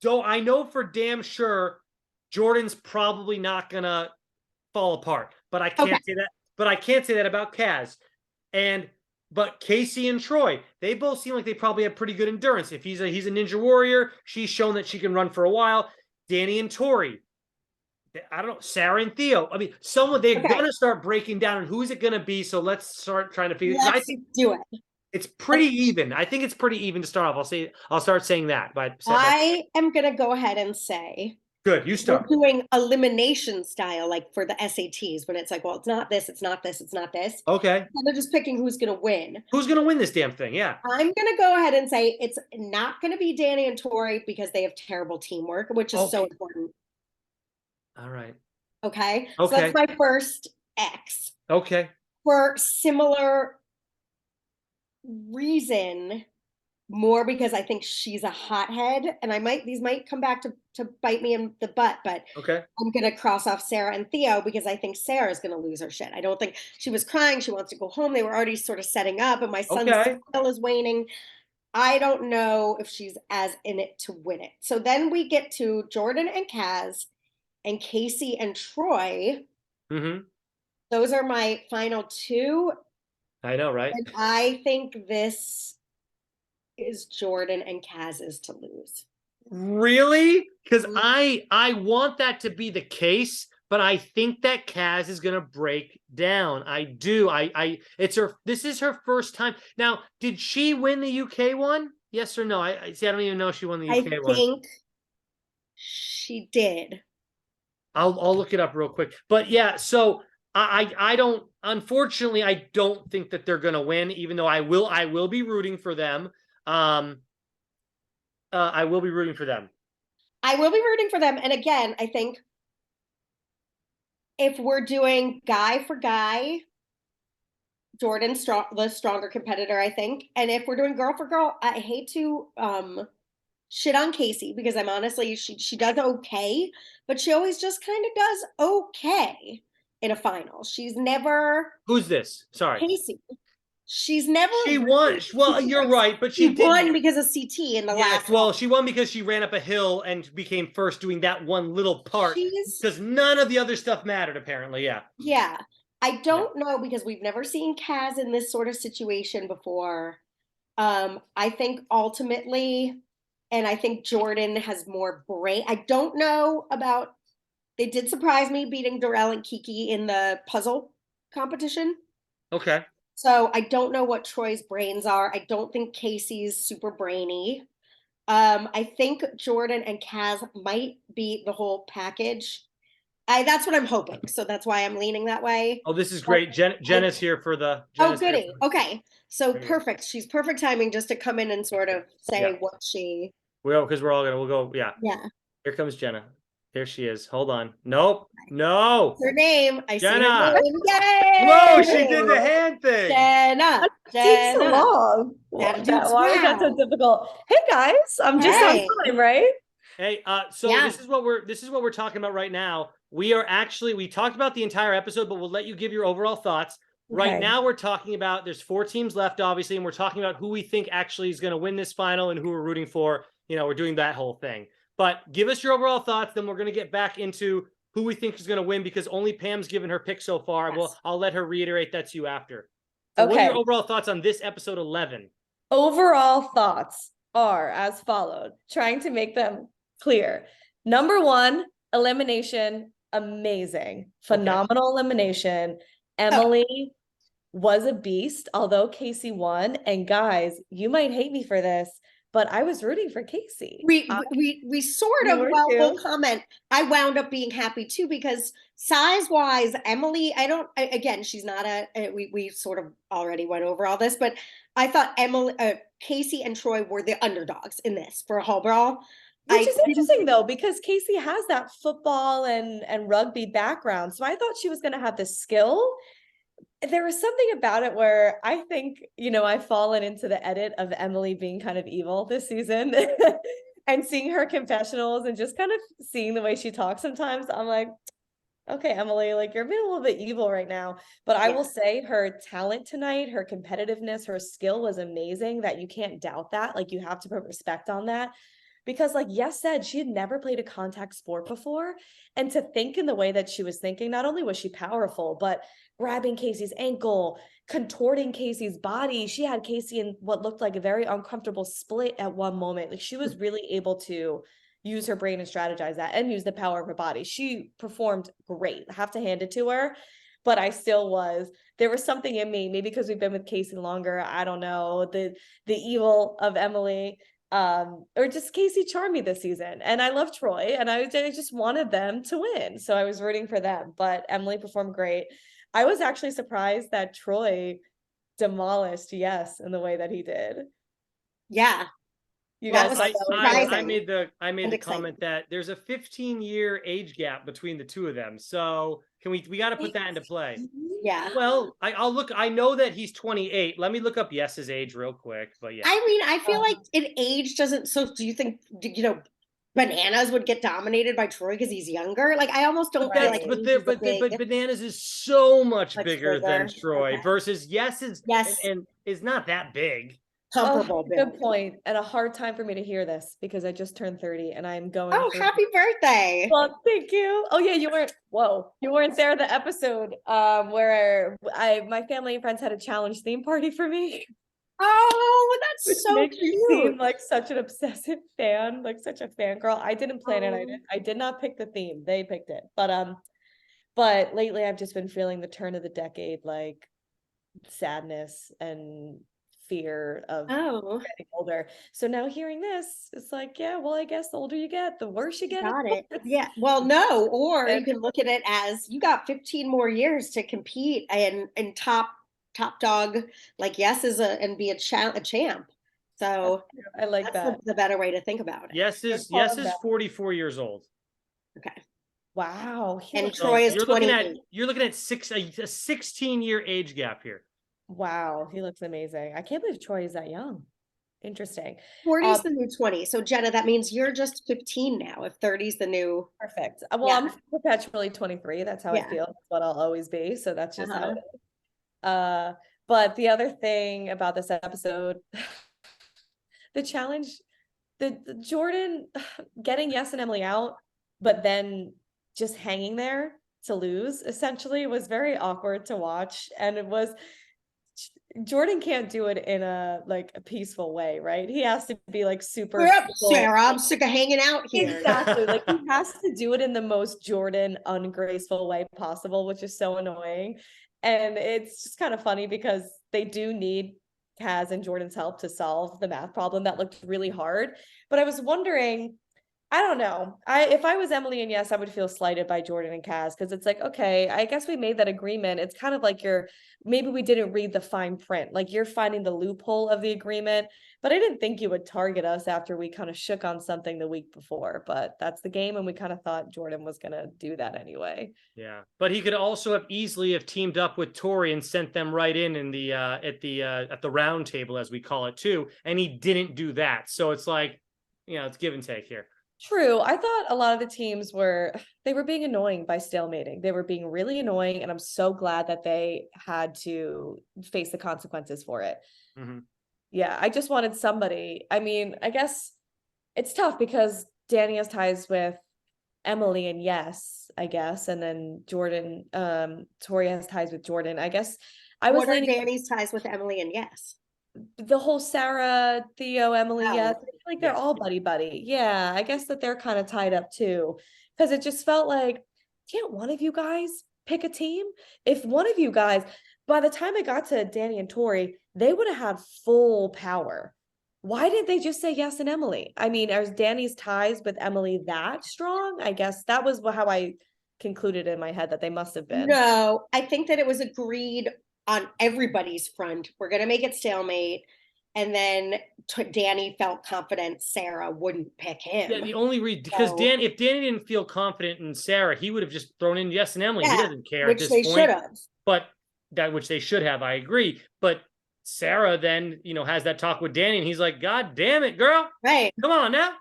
know for damn sure Jordan's probably not gonna fall apart, but I can't say that. But I can't say that about Kaz. But Casey and Troy, they both seem like they probably have pretty good endurance. If he's a ninja warrior, she's shown that she can run for a while. Danny and Tori, I don't know, Sarah and Theo. I mean, they're gonna start breaking down, and who's it gonna be? So let's start trying to figure. Let's do it. It's pretty even. I think it's pretty even to start off. I'll start saying that. But I am gonna go ahead and say. Good, you start. We're doing elimination style, like for the SATs, when it's like, well, it's not this, it's not this, it's not this. Okay. And they're just picking who's going to win. Who's going to win this damn thing? Yeah. I'm going to go ahead and say it's not going to be Danny and Tori because they have terrible teamwork, which is so important. All right. Okay. So that's my first X. Okay. for similar reason, more because I think she's a hothead, and these might come back to bite me in the butt, but Okay. I'm gonna cross off Sarah and Theo because I think Sarah's gonna lose her shit. I don't think she was crying. She wants to go home. They were already sort of setting up, and my son's Okay. smile is waning. I don't know if she's as in it to win it. So then we get to Jordan and Kaz and Casey and Troy. Mm-hmm. Those are my final two. I know, right? And I think this is Jordan and Kaz is to lose. Really? Because Mm. I want that to be the case, but I think that Kaz is gonna break down. I do. This is her first time. Now, did she win the UK one? Yes or no? I see. I don't even know if she won the I UK one. think she did. I'll look it up real quick. But yeah, so I don't, unfortunately I don't think that they're gonna win, even though I will be rooting for them. I will be rooting for them. I will be rooting for them. And again, I think if we're doing guy for guy, Jordan's the stronger competitor, I think. And if we're doing girl for girl, I hate to shit on Casey because I'm honestly she does okay, but she always just kind of does okay in a final. She's never Who's this? Sorry. Casey. She's never She won. really Well, you're right, but she she did. won because of CT in the Yes, last well, one. she won because she ran up a hill and became first doing that one little part She's because none of the other stuff mattered, apparently. Yeah. yeah. I Yeah. don't know because we've never seen Kaz in this sort of situation before. I think ultimately, and I think Jordan has more brain. I don't know about, they did surprise me beating Darrell and Kiki in the puzzle competition. Okay. So I don't know what Troy's brains are. I don't think Casey's super brainy. I think Jordan and Kaz might be the whole package. That's what I'm hoping. So that's why I'm leaning that way. Oh, this is But great. I, Jenna's here for the. oh, Jenna's here goody. for. Okay. So There you go. perfect. She's perfect timing just to come in and sort of Yeah. say what she, Well, because we're all gonna. We'll go. Yeah. yeah. Here comes Jenna. There she is. Hold on. Nope. No. Her name. I see her Jenna. name. Whoa! She did Yay! the hand thing. Jenna. Takes so Jenna. long. Attitudes. Why is that so Wow. difficult? Hey guys, I'm just on Hey. time, right? Hey, so Yeah. this is what we're talking about right now. We talked about the entire episode, but we'll let you give your overall thoughts. Right Okay. now, we're talking about there's 4 teams left, obviously, and we're talking about who we think actually is going to win this final and who we're rooting for. We're doing that whole thing. But give us your overall thoughts, then we're going to get back into who we think is going to win because only Pam's given her pick so far. Yes. I'll let her reiterate that to you after. So what are your overall thoughts on this episode 11? Overall thoughts are as followed, trying to make them clear. Number 1, elimination, amazing. Phenomenal elimination. Emily was a beast, although Casey won. And guys, you might hate me for this, but I was rooting for Casey. We sort You of, were well, we'll too? comment. I wound up being happy too because size wise, Emily, again, she's not we sort of already went over all this, but I thought Casey and Troy were the underdogs in this for a whole brawl. Which is interesting though, because Casey has that football and rugby background. So I thought she was going to have the skill. There was something about it where I think, I've fallen into the edit of Emily being kind of evil this season and seeing her confessionals and just kind of seeing the way she talks sometimes. I'm like, okay, Emily, like you're being a little bit evil right now. But I will say her talent tonight, her competitiveness, her skill was amazing, that you can't doubt that. Like you have to put respect on that. Because like Yes said, she had never played a contact sport before. And to think in the way that she was thinking, not only was she powerful, but grabbing Casey's ankle, contorting Casey's body. She had Casey in what looked like a very uncomfortable split at one moment. Like she was really able to use her brain and strategize that and use the power of her body. She performed great. I have to hand it to her. But there was something in me, maybe because we've been with Casey longer. I don't know, the evil of Emily, or just Casey charmed me this season. And I love Troy and I just wanted them to win. So I was rooting for them, but Emily performed great. I was actually surprised that Troy demolished Yes in the way that he did. Yeah. You That guys was thought that was surprising. I made And the exciting. comment that there's a 15-year age gap between the two of them. So we got to put that into play. Yeah. Well, I'll look. I know that he's 28. Let me look up Yes's age real quick. But yeah, I mean, I feel Um, like an age doesn't. So, do you think Bananas would get dominated by Troy because he's younger? Like, I almost don't feel like Right. but age is a big, Bananas is so much much bigger than bigger. Troy Okay. versus Yes Yes, and is not that big. Oh, comparable good build. point. And a hard time for me to hear this because I just turned 30 and I'm going Oh, for happy birthday! well, thank you. Oh yeah, you weren't there the episode where my family and friends had a challenge theme party for me, Oh, which that's so makes me cute. seem like such an obsessive fan, like such a fangirl. I didn't plan it. Oh. I did not pick the theme. They picked it. But lately I've just been feeling the turn of the decade, like sadness and fear of Oh, getting older. So now hearing this, it's like, yeah, well, I guess the older you get, the worse you get. got it. Yeah. Well, no, or you And can look at it as you got 15 more years to compete and top dog like Yes is and be a champ. So I like that's that. the better way to think about it. Yes You're is calling that. 44 years old. Okay. Wow. He And looks Troy is you're 28. looking at a 16-year age gap here. wow, he looks amazing. I can't believe Troy is that young. Interesting. 40 is the new 20. So Jenna, that means you're just 15 now. If 30 is the new, Perfect. Well, yeah, I'm perpetually 23. That's how I yeah. feel. That's what I'll always be. So that's just how Uh-huh. it is. But the other thing about this episode, the challenge, the Jordan getting Yes and Emily out, but then just hanging there to lose essentially was very awkward to watch. And it was Jordan can't do it in a peaceful way, right? He has to be like super We're up, cool. Sarah. I'm sick of hanging out here. Exactly. Like he has to do it in the most Jordan ungraceful way possible, which is so annoying. And it's just kind of funny because they do need Kaz and Jordan's help to solve the math problem that looked really hard. But I was wondering, I don't know. If I was Emily and Yes, I would feel slighted by Jordan and Kaz because it's like, okay, I guess we made that agreement. It's kind of like maybe we didn't read the fine print. Like you're finding the loophole of the agreement, but I didn't think you would target us after we kind of shook on something the week before. But that's the game, and we kind of thought Jordan was gonna do that anyway. Yeah, but he could also have easily have teamed up with Tori and sent them right in the at the round table, as we call it too, and he didn't do that. So it's like, it's give and take here. True. I thought a lot of the teams were being annoying by stalemating. They were being really annoying, and I'm so glad that they had to face the consequences for it. Mm-hmm. Yeah, I just wanted somebody. I mean, I guess it's tough because Danny has ties with Emily and Yes, I guess, and then Jordan, Tori has ties with Jordan. I guess I was What are leaning Danny's ties with Emily and Yes? the whole Sarah, Theo, Emily, Oh, yes, I feel like they're yes. all buddy buddy. Yeah, I guess that they're kind of tied up too, because it just felt like, can't one of you guys pick a team? If one of you guys, by the time it got to Danny and Tori, they would have had full power. Why didn't they just say Yes and Emily? I mean, are Danny's ties with Emily that strong? I guess that was how I concluded in my head that they must have been. No, I think that it was agreed on everybody's front. We're going to make it stalemate. And then Danny felt confident Sarah wouldn't pick him. Yeah, the only reason because So- if Danny didn't feel confident in Sarah, he would have just thrown in Yes and Emily. He Yeah, doesn't care at which this they point. should have. But which they should have, I agree. But Sarah then, has that talk with Danny, and he's like, God damn it, girl. Right. Come on now.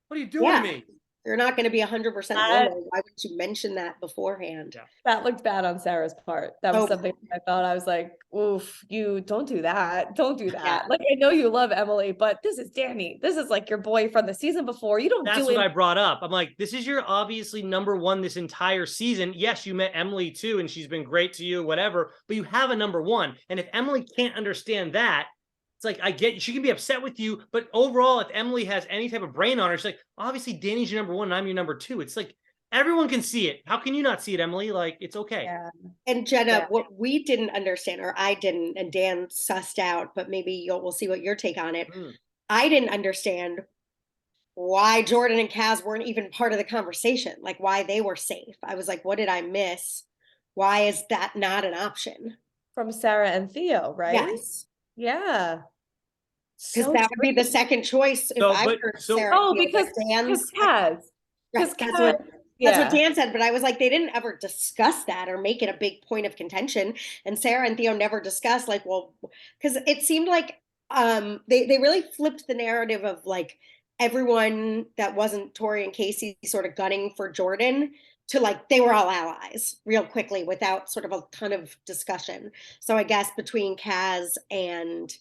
What are you doing Yeah. to me? You're not going to be 100% woman. Why would you mention that beforehand? Yeah. That looked bad on Sarah's part. That was Oh. something I thought. I was like, oof, you don't do that. Don't do that. Yeah. Like, I know you love Emily, but this is Danny. This is like your boy from the season before. You don't That's do what it. I brought up. I'm like, this is your obviously number one this entire season. Yes, you met Emily too, and she's been great to you, whatever, but you have a number one. And if Emily can't understand that, it's like, I get she can be upset with you, but overall, if Emily has any type of brain on her, she's like, obviously Danny's your number one and I'm your number two. It's like, everyone can see it. How can you not see it, Emily? Like, it's okay. Yeah. And Jenna, Yeah. what we didn't understand, or I didn't, and Dan sussed out, but maybe we'll see what your take on it. I didn't understand why Jordan and Kaz weren't even part of the conversation, like why they were safe. I was like, what did I miss? Why is that not an option? From Sarah and Theo, right? Yes. Yeah. Because So that would be the true. second choice if So, I but were so Sarah. Oh, Field, because but Dan's Kaz. right, Because that's what yeah. Dan said, but I was like, they didn't ever discuss that or make it a big point of contention. And Sarah and Theo never discussed, like, well, because it seemed like they really flipped the narrative of like everyone that wasn't Tori and Casey sort of gunning for Jordan to like they were all allies real quickly without sort of a ton of discussion. So I guess between Kaz and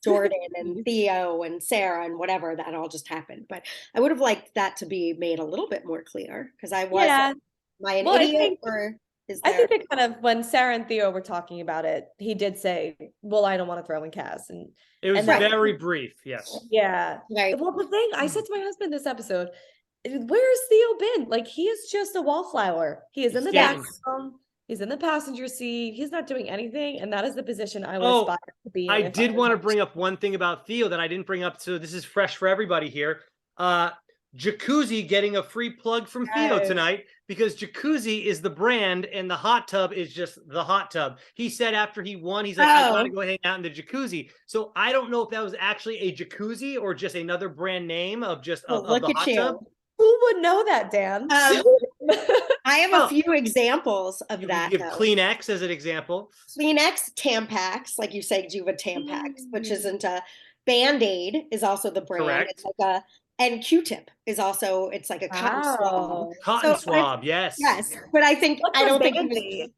Jordan and Theo and Sarah and whatever, that all just happened. But I would have liked that to be made a little bit more clear because I was, Yeah. am I an Well, idiot or is I there? think they kind of, when Sarah and Theo were talking about it, he did say, well, I don't want to throw in Cass. it was that, very brief. Yes. yeah. Right. Well, the thing I said to my husband this episode, where's Theo been? Like, he is just a wallflower. He is in the Stanton. background. He's in the passenger seat. He's not doing anything. And that is the position I would Oh, aspire to be in. I if did was want to him. bring up one thing about Theo that I didn't bring up. So this is fresh for everybody here. Jacuzzi getting a free plug from Theo Yes. tonight because Jacuzzi is the brand and the hot tub is just the hot tub. He said after he won, he's like, I gotta go hang out in the jacuzzi. So I don't know if that was actually a jacuzzi or just another brand name of just of Look the at hot you. tub. Who would know that, Dan? I have Well, a few examples of You that. give Though. Kleenex as an example. Kleenex, Tampax, like you say, Juva Tampax, which isn't a Band-Aid is also the brand. Correct. It's like a and Q-tip is also it's like a cotton swab. Wow. Cotton So swab, yes. yes, but I think What's I a don't think it was Band-Aid?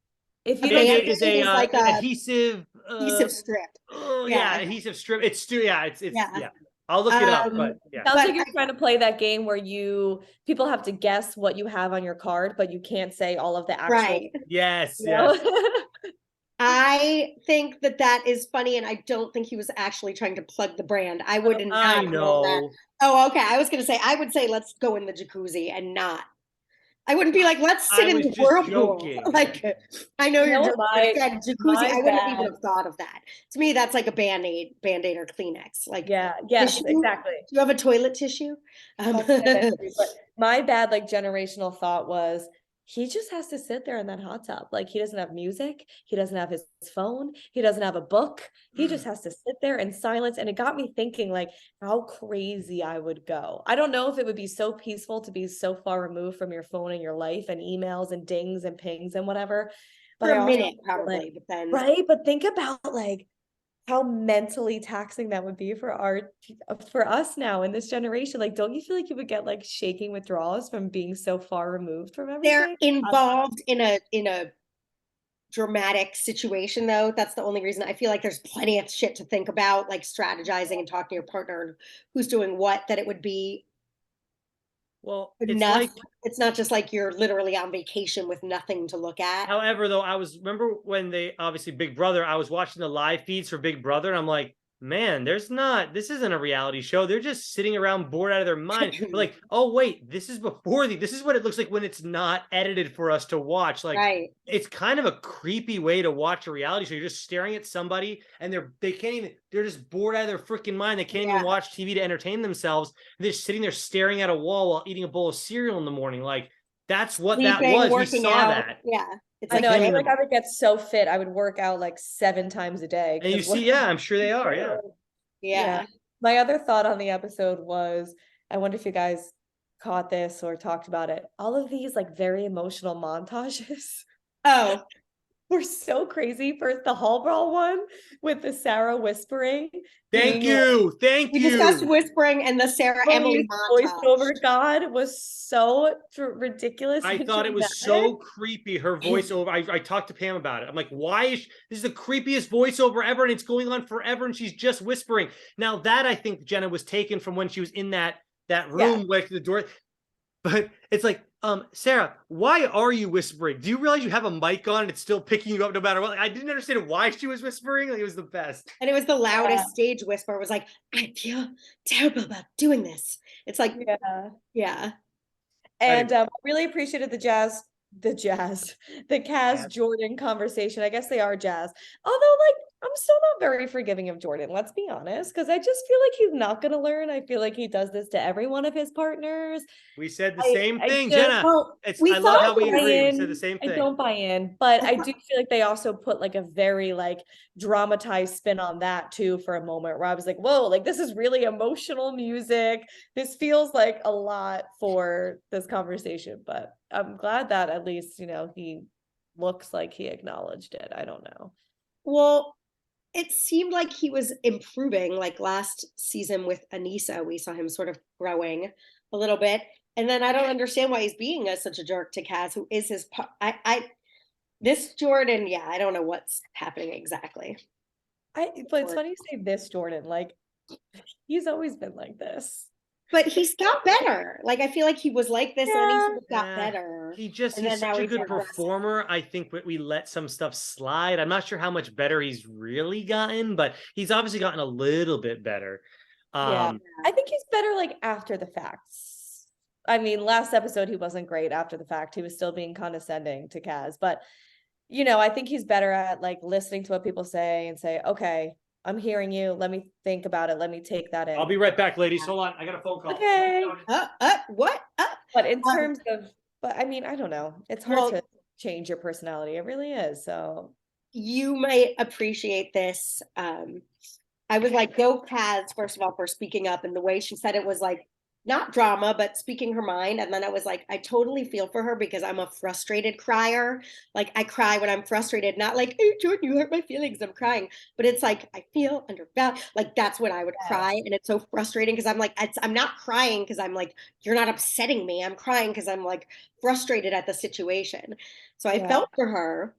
If a you don't Band-Aid Band-Aid is a is like a adhesive adhesive strip. Oh Yeah. yeah, adhesive strip. It's yeah. Yeah. I'll look it up, but yeah. Sounds But like you're trying to play that game where people have to guess what you have on your card, but you can't say all of the actual. Right. Yes, You know? yes. I think that that is funny, and I don't think he was actually trying to plug the brand. I would not I know that. know. Oh, okay. I was going to say I would say let's go in the jacuzzi and not. I wouldn't be like let's sit I in was the just whirlpool. joking. Like I know You you're know, joking. my- Again, jacuzzi. my I wouldn't even bad. have thought of that. To me, that's like a Band-Aid or Kleenex. Like Yeah, yes, tissue? exactly. Do you have a toilet tissue? But my bad, like, generational thought was he just has to sit there in that hot tub. Like, he doesn't have music, he doesn't have his phone, he doesn't have a book. He just has to sit there in silence. And it got me thinking, like, how crazy I would go. I don't know if it would be so peaceful to be so far removed from your phone and your life and emails and dings and pings and whatever. But For I a also minute, feel probably, like, but then right? But think about like how mentally taxing that would be for us now in this generation. Like, don't you feel like you would get like shaking withdrawals from being so far removed from they're everything? involved in a dramatic situation though. That's the only reason. I feel like there's plenty of shit to think about, like strategizing and talking to your partner and who's doing what, that it would be Well, it's enough. like, It's not just like you're literally on vacation with nothing to look at. however, though, remember when they obviously Big Brother, I was watching the live feeds for Big Brother, and I'm like, man, this isn't a reality show. They're just sitting around bored out of their mind. They're like, oh wait, this is this is what it looks like when it's not edited for us to watch. Like, Right. it's kind of a creepy way to watch a reality show. You're just staring at somebody and they're just bored out of their freaking mind. They can't even watch TV to entertain themselves. They're just sitting there staring at a wall while eating a bowl of cereal in the morning. Like, that's what that was. We saw that. Yeah. It's I like know. I him feel in like I would get so fit. I would work out like 7 times a day. And you 'cause what- see, yeah, I'm sure they are. Yeah. yeah. My other thought on the episode was, I wonder if you guys caught this or talked about it. All of these like very emotional montages Oh, were so crazy. First, the hall brawl one with the Sarah whispering. Thank being you. Thank we you. discussed whispering, and the Sarah Emily Emily's montage. voiceover god was so ridiculous. I and thought it was dramatic. so creepy. Her voiceover. I talked to Pam about it. I'm like, why is this is the creepiest voiceover ever, and it's going on forever, and she's just whispering. Now that I think Jenna was taken from when she was in that room with the door. But it's like, Sarah, why are you whispering? Do you realize you have a mic on and it's still picking you up no matter what? Like, I didn't understand why she was whispering. Like, it was the best. And it was the loudest stage whisper. It was like, I feel terrible about doing this. It's like, yeah. And really appreciated the Kaz Jordan conversation. I guess they are jazz. Although, like, I'm still not very forgiving of Jordan, let's be honest, because I just feel like he's not going to learn. I feel like he does this to every one of his partners. We said the same I thing, just Jenna. Well, we I love thought how we buy agree. We in. said the same I thing. don't buy in, but I do feel like they also put like a very like dramatized spin on that too for a moment where I was like, whoa, like this is really emotional music. This feels like a lot for this conversation, but I'm glad that at least, he looks like he acknowledged it. I don't know. Well, it seemed like he was improving. Like last season with Anissa, we saw him sort of growing a little bit. And then I don't understand why he's being such a jerk to Kaz, who is his. This Jordan, yeah, I don't know what's happening exactly. But it's funny you say this, Jordan. Like he's always been like this. But he's got better. Like I feel like he was like this, and then he got better. He's And then such now a he's good aggressive. performer. I think we let some stuff slide. I'm not sure how much better he's really gotten, but he's obviously gotten a little bit better. Yeah, I think he's better like after the facts. I mean, last episode he wasn't great after the fact. He was still being condescending to Kaz, but I think he's better at like listening to what people say and say, okay, I'm hearing you. Let me think about it. Let me take that in. I'll be right back, ladies. Hold on. I got a phone call. Okay. What? But in terms of, but I mean, I don't know. It's hard Well, to change your personality. It really is. So you might appreciate this. I was like, go Kaz, first of all, for speaking up. And the way she said it was like, not drama, but speaking her mind. And then I was like, I totally feel for her because I'm a frustrated crier. Like I cry when I'm frustrated, not like, hey, Jordan, you hurt my feelings. I'm crying. But it's like, I feel undervalued. Like that's when I would cry. And it's so frustrating because I'm like, I'm not crying because I'm like, you're not upsetting me. I'm crying because I'm like frustrated at the situation. So I felt for her.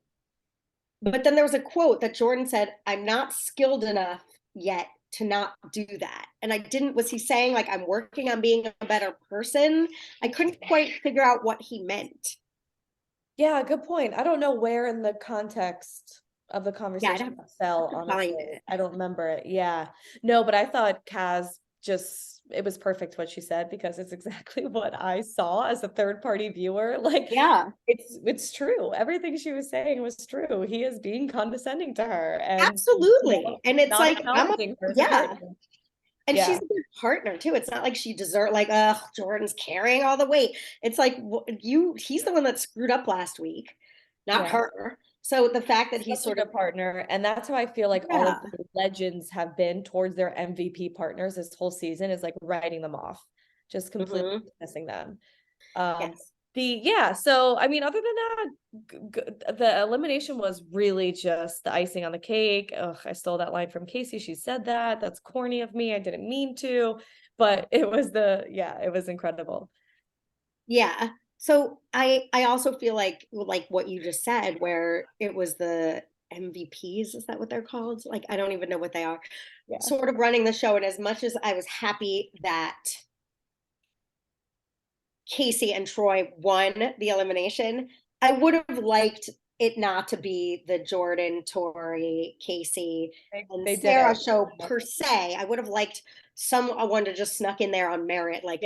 But then there was a quote that Jordan said, I'm not skilled enough yet to not do that. And was he saying like, I'm working on being a better person? I couldn't quite figure out what he meant. yeah, good point. I don't know where in the context of the conversation that fell, honestly. I don't remember it. Yeah. No, but I thought Kaz it was perfect what she said because it's exactly what I saw as a third party viewer. Like, yeah, it's true. Everything she was saying was true. He is being condescending to her, and absolutely. And it's like, yeah. And she's a good partner too. It's not like she deserves like, Jordan's carrying all the weight. It's like he's the one that screwed up last week, not her. So the fact that he's sort of a partner, and that's how I feel like all of the legends have been towards their MVP partners this whole season is like writing them off, just completely missing them. So I mean, other than that, the elimination was really just the icing on the cake. Ugh, I stole that line from Casey. She said that. That's corny of me. I didn't mean to, but it was it was incredible. Yeah. So I also feel like what you just said, where it was the MVPs, is that what they're called? Like, I don't even know what they are. Sort of running the show. And as much as I was happy that Casey and Troy won the elimination, I would have liked it not to be the Jordan, Tori, Casey, and Sarah show per se. I would have liked someone to just snuck in there on merit, like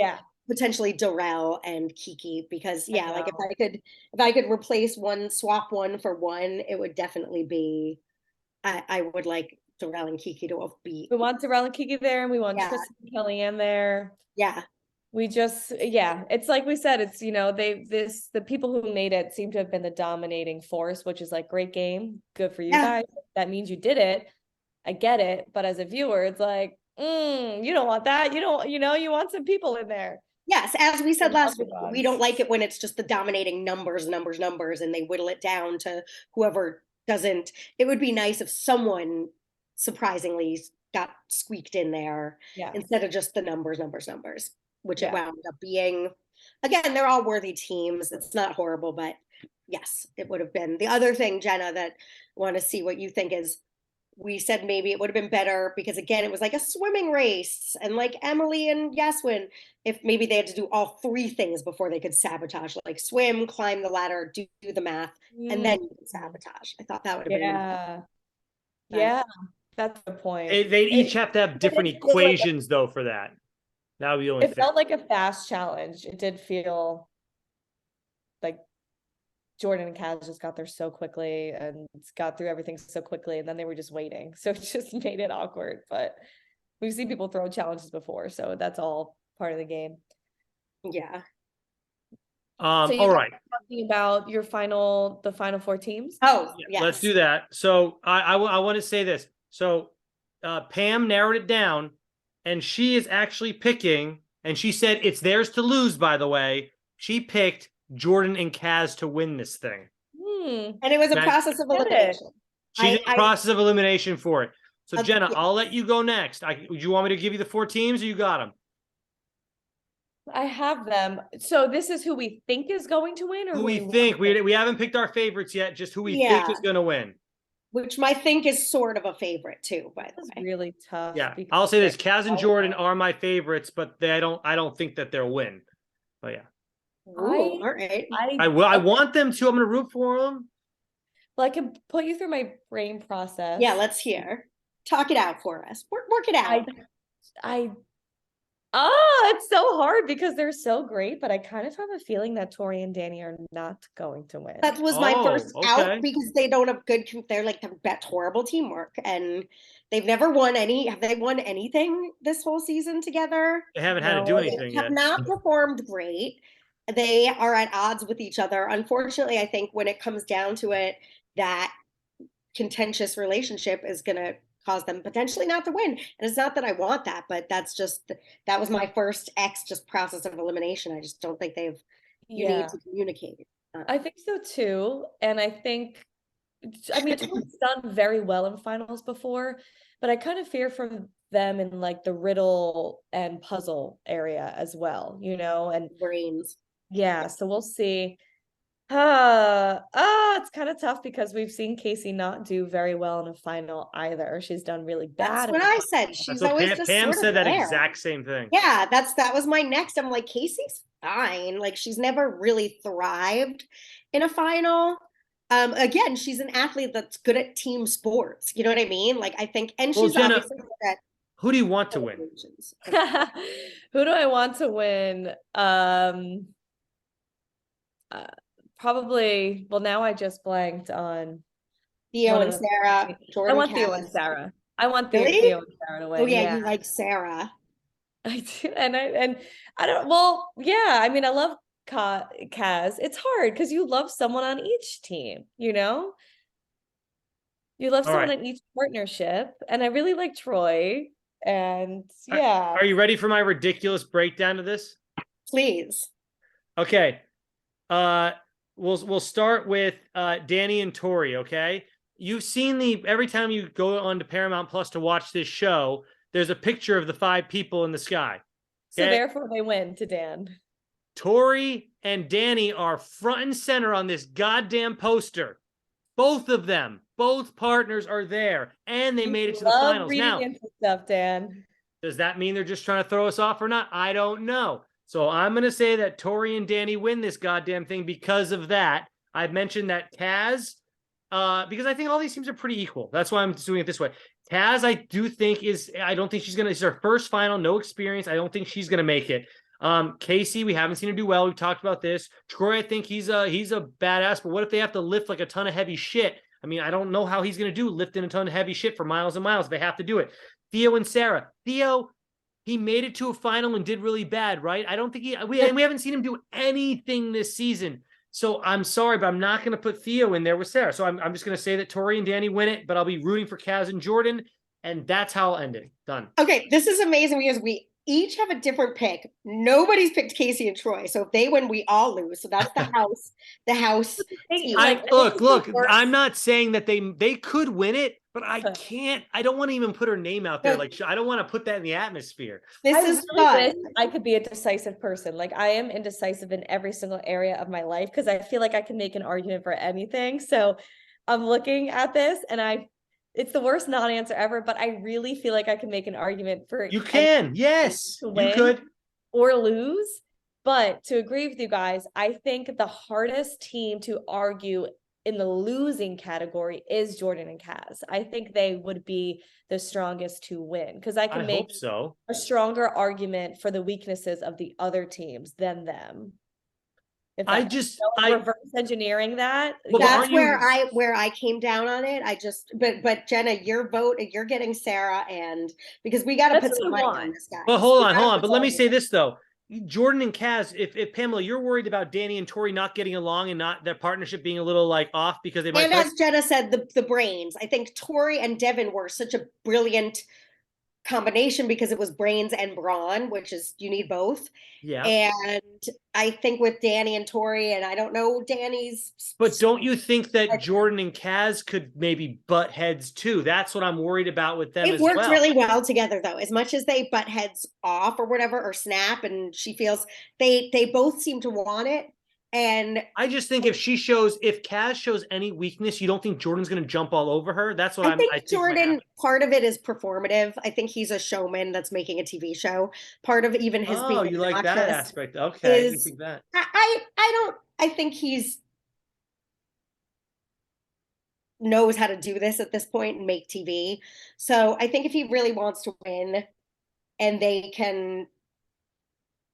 potentially Darrell and Kiki, because like if I could replace swap one for one, it would definitely be. I would like Darrell and Kiki to have beat. We want Darrell and Kiki there, and we want Tristan and Kellyanne there. Yeah. We just, it's like we said, it's, the people who made it seem to have been the dominating force, which is like, great game. Good for you guys. That means you did it. I get it. But as a viewer, it's like, you don't want that. You don't, you want some people in there. Yes. As we said last week, we don't like it when it's just the dominating numbers, and they whittle it down to whoever doesn't. It would be nice if someone surprisingly got squeaked in there instead of just the numbers. Which it wound up being. Again, they're all worthy teams. It's not horrible, but yes, it would have been. The other thing, Jenna, that I want to see what you think is, we said maybe it would have been better because, again, it was like a swimming race, and like Emily and Yaswin, if maybe they had to do all three things before they could sabatage, like swim, climb the ladder, do the math, and then you can sabatage. I thought that would have been. Yeah, that's the point. They each have to have different equations, though, for that. That would be the only thing. It felt like a fast challenge. It did feel like Jordan and Kaz just got there so quickly and got through everything so quickly, and then they were just waiting. So it just made it awkward. But we've seen people throw challenges before, so that's all part of the game. Yeah. So All right. talking about the final four teams. Oh, Yeah, yes. let's do that. So I want to say this. So Pam narrowed it down, and she is actually picking, and she said it's theirs to lose, by the way. She picked Jordan and Kaz to win this thing. And it was a That- process of elimination. She's in the process of elimination for it. So Jenna, yeah. I'll let you go next. Do you want me to give you the 4 teams, or you got them? I have them. So this is who we think is going to win, or Who we want think. to win? We haven't picked our favorites yet, just who we think Yeah. is going to win. Which I think is sort of a favorite too, by the That's way. really tough. Yeah, because I'll say this: they're Kaz and all- Jordan are my favorites, but I don't think that they'll win. But yeah, Ooh, all right. I will. I want them to. I'm going to root for them. Well, I can put you through my brain process. Yeah, let's hear. Talk it out for us. Work it out. It's so hard because they're so great, but I kind of have a feeling that Tori and Danny are not going to win. That was my first okay. out because they don't have good. They're like that's horrible teamwork, and they've never won any. Have they won anything this whole season together? They haven't had to do No, anything Have yet. not performed great. They are at odds with each other. Unfortunately, I think when it comes down to it, that contentious relationship is going to cause them potentially not to win. And it's not that I want that, but that was my first just process of elimination. I just don't think you need to communicate. I think so too. And I think, Tori's done very well in finals before, but I kind of fear for them in like the riddle and puzzle area as well, and Brains. yeah, so we'll see. It's kind of tough because we've seen Casey not do very well in a final either. She's done really bad. That's what I said. She's always just Pam sort of said that there. exact same thing. Yeah, that was my next. I'm like, Casey's fine. Like she's never really thrived in a final. Again, she's an athlete that's good at team sports. You know what I mean? Like I think, and she's Jenna, obviously good at who do you want to win? Who do I want to win? Probably. Well, now I just blanked on Theo and Sarah. Jordan I want Cass. Theo and Sarah. I want Really? Theo and Sarah to win. Oh yeah, you like Sarah. I do, and I don't. Well, yeah. I mean, I love Kaz. It's hard because you love someone on each team. You love someone in each partnership, and I really like Troy. And yeah, Are you ready for my ridiculous breakdown of this? Please. Okay. We'll start with Danny and Tori. Okay, you've seen every time you go on to Paramount Plus to watch this show, there's a picture of the 5 people in the sky. Okay? So therefore they win to Dan. Tori and Danny are front and center on this goddamn poster. Both of them, both partners are there, and they made it to the finals. Now, stuff, Dan. Does that mean they're just trying to throw us off or not? I don't know. So I'm going to say that Tori and Danny win this goddamn thing because of that. I've mentioned that Kaz, because I think all these teams are pretty equal. That's why I'm doing it this way. Kaz, I don't think she's going to, it's her first final, no experience. I don't think she's going to make it. Casey, we haven't seen her do well. We've talked about this. Troy, I think he's a badass, but what if they have to lift like a ton of heavy shit? I mean, I don't know how he's going to do lifting a ton of heavy shit for miles and miles. They have to do it. Theo and Sarah. Theo, he made it to a final and did really bad, right? I don't think we haven't seen him do anything this season. So I'm sorry, but I'm not going to put Theo in there with Sarah. So I'm just going to say that Tori and Danny win it, but I'll be rooting for Kaz and Jordan, and that's how I'll end it. Done. Okay, this is amazing because we each have a different pick. Nobody's picked Casey and Troy. So if they win, we all lose. So that's the house. The house. Team. Look, I'm not saying that they could win it, but I can't. I don't want to even put her name out there. Like I don't want to put that in the atmosphere. This is fun. I could be a decisive person. Like I am indecisive in every single area of my life because I feel like I can make an argument for anything. So I'm looking at this and it's the worst non-answer ever, but I really feel like I can make an argument for you can. Yes, you could or lose. But to agree with you guys, I think the hardest team to argue in the losing category is Jordan and Kaz. I think they would be the strongest to win because I can make a stronger argument for the weaknesses of the other teams than them. If I that just, reverse engineering that. Well, That's aren't you- where I came down on it. I just, but Jenna, your vote, you're getting Sarah, and because we got to That's put some what I money on want. this guy. But hold on. But let me say this though. Jordan and Kaz, if Pamela, you're worried about Danny and Tori not getting along and not their partnership being a little like off because they might And fight. as Jenna said, the brains. I think Tori and Devin were such a brilliant combination because it was brains and brawn, which is you need both. Yeah. And I think with Danny and Tori, and I don't know Danny's. But don't you think that Jordan and Kaz could maybe butt heads too? That's what I'm worried about with them It as worked well. really well together though. As much as they butt heads off or whatever, or snap, and she feels they both seem to want it. And I just think if Kaz shows any weakness, you don't think Jordan's going to jump all over her? That's what I think I think Jordan, part of it is performative. I think he's a showman that's making a TV show. Part of even his being you like that obnoxious aspect. Okay. is- You think that. I think he's knows how to do this at this point and make TV. So I think if he really wants to win and they can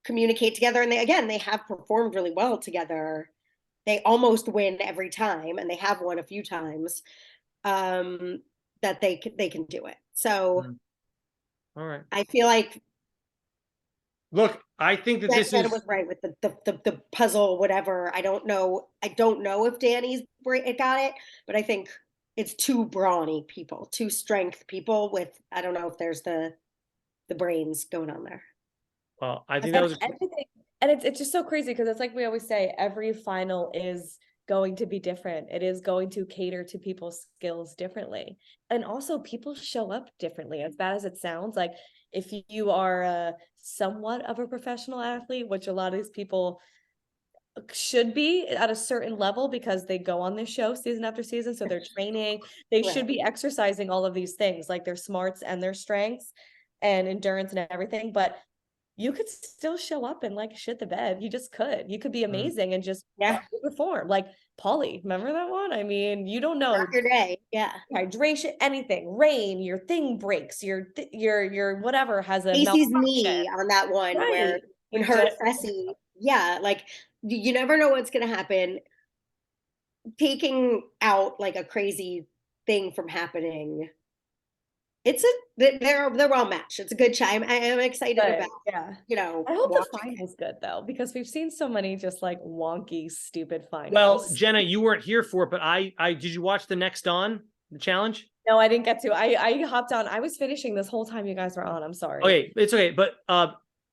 communicate together, and they have performed really well together. They almost win every time, and they have won a few times. That they can do it. So All right. I feel like Look, I think that this Jenna is was right with the puzzle, whatever. I don't know if Danny's got it, but I think it's two brawny people, two strength people with, I don't know if there's the brains going on there. well, I think that was Everything, and it's just so crazy because it's like we always say, every final is going to be different. It is going to cater to people's skills differently, and also people show up differently. As bad as it sounds, like if you are somewhat of a professional athlete, which a lot of these people should be at a certain level because they go on this show season after season, so they're training, they Right. should be exercising all of these things, like their smarts and their strengths and endurance and everything, but you could still show up and like shit the bed. You could be amazing and just perform. Like Polly, remember that one? I mean, you don't know Rock your day. Yeah. hydration, anything, rain, your thing breaks, your whatever has a Casey's malfunction. knee on that one where Right. when You her just- Fessy, like you never know what's gonna happen. Taking out like a crazy thing from happening. They're well matched. It's a good chime. I am excited But, about, yeah. I I hope the watching. final's good though, because we've seen so many just like wonky, stupid finals. well, Jenna, you weren't here for it, but I did you watch the Next On, the challenge? No, I didn't get to. I hopped on. I was finishing this whole time you guys were on. I'm sorry. Okay, it's okay, but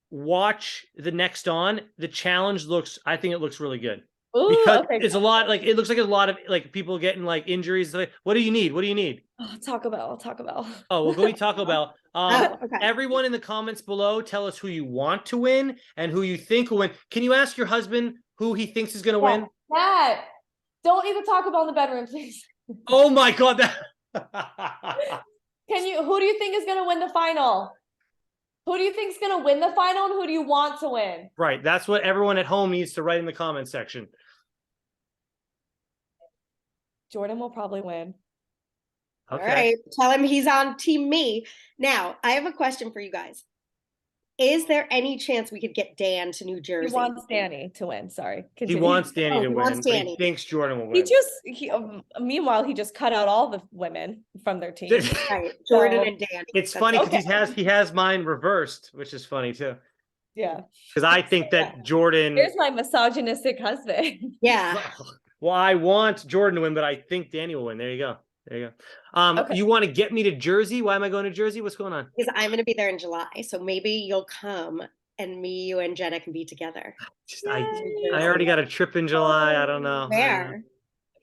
watch the Next On. The challenge I think it looks really good. Ooh, Because okay. it's a lot, like it looks like a lot of like people getting like injuries. Like, what do you need? What do you need? Oh, Taco Bell. Oh, we'll go eat Taco Bell. Okay. Everyone in the comments below, tell us who you want to win and who you think will win. Can you ask your husband who he thinks is going to win? Dad, don't eat the Taco Bell in the bedroom, please. Oh my God. Who do you think is gonna win the final? Who do you think is gonna win the final, and who do you want to win? Right. That's what everyone at home needs to write in the comment section. Jordan will probably win. All Okay. right. Tell him he's on team me. Now, I have a question for you guys. Is there any chance we could get Dan to New He Jersey? wants Danny to win. Sorry. He Continue. wants Danny Oh, to he win. wants But Danny. he thinks Jordan will He win. meanwhile, he just cut out all the women from their team. Right. Jordan So- and Danny. It's That's funny okay. because he has mine reversed, which is funny too. Yeah. Because I think that Jordan. Here's my misogynistic husband. Yeah. Well, I want Jordan to win, but I think Danny will win. There you go. There you go. Okay. You want to get me to Jersey? Why am I going to Jersey? What's going on? Because I'm going to be there in July. So maybe you'll come and me, you, and Jenna can be together. I Yay. already got a trip in July. I don't know. Where?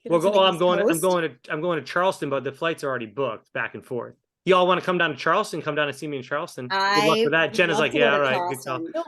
Well, To the I'm East going Coast? to Charleston, but the flights are already booked back and forth. Y'all want to come down to Charleston? Come down and see me in Charleston. Good luck with that. would Jenna's love like, to go yeah, to all right, good call. Charleston. No,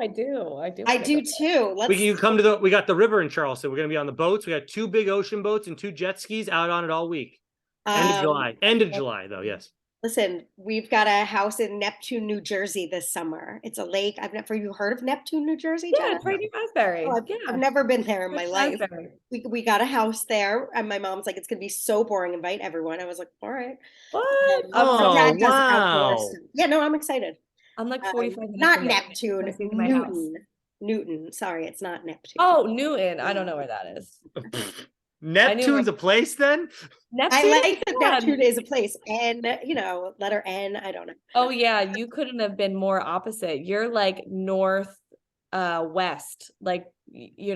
I do. I do too. You come to we got the river in Charleston. We're gonna be on the boats. We got 2 big ocean boats and 2 jet skis out on it all week. End of July. End of July, though. Yes. Listen, we've got a house in Neptune, New Jersey this summer. It's a lake. I've never, you heard of Neptune, New Jersey? Yeah, Jenna? it's right near Asbury. Oh, I've never been there in my life. Asbury. We got a house there, and my mom's like, it's gonna be so boring. Invite everyone. I was like, all right. What? Oh, Dad does wow. outdoor stuff. Yeah, no, I'm excited. I'm like 45 minutes. Not from there. Neptune, Wanna see my house. Newton. Newton. Sorry, it's not Neptune. Oh, Newton. I don't know where that is. Neptune's a place then? Neptune. I like that Yeah. Neptune is a place. N, letter N. I don't know. Oh yeah, you couldn't have been more opposite. You're like north west, like near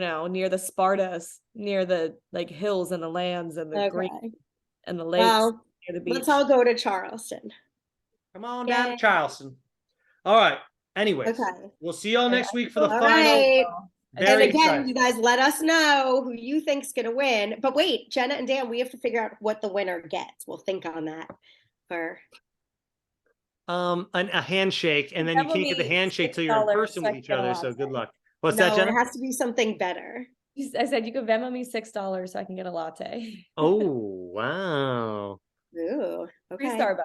the Spartas, near the like hills and the lands and the green Okay. and the lakes Well, near the beach. let's all go to Charleston. Come on down to Yay. Charleston. All right. Anyways, Okay. we'll see y'all next week for the All final. right. And Very again, excited. you guys let us know who you think's gonna win. But wait, Jenna and Dan, we have to figure out what the winner gets. We'll think on that for A handshake, and then you can't get the handshake till you're in $6 person with so I each can get a other. So latte. good luck. What's no, that, Jenna? it has to be something better. I said you could Venmo me $6 so I can get a latte. Oh, wow. Ooh, Free okay. Starbucks.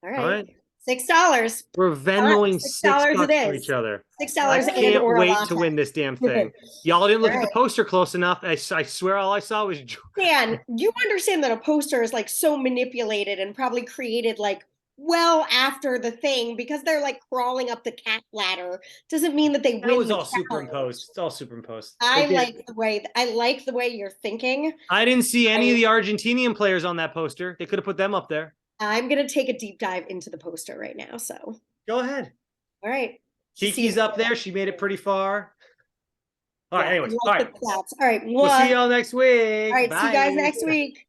All All right. right. $6. We're Venmoing $6 $6 it for is. each other. $6 I and can't or a wait latte. to win this damn thing. Y'all didn't look at the Right. poster close enough. I swear all I saw was Dan, you understand that a poster is like so manipulated and probably created like well after the thing because they're like crawling up the cat ladder. Doesn't mean that they that win was the all challenge. superimposed. It's all superimposed. I They did. like the way you're thinking. I didn't see any of the Argentinian players on that poster. They could have put them up there. I'm gonna take a deep dive into the poster right now. So, Go ahead. all right. Kiki's up there. She made it pretty far. All right. Yeah, Anyways. I All like right. the stats. All right. We'll see y'all next week. All right. See you guys Bye. next week.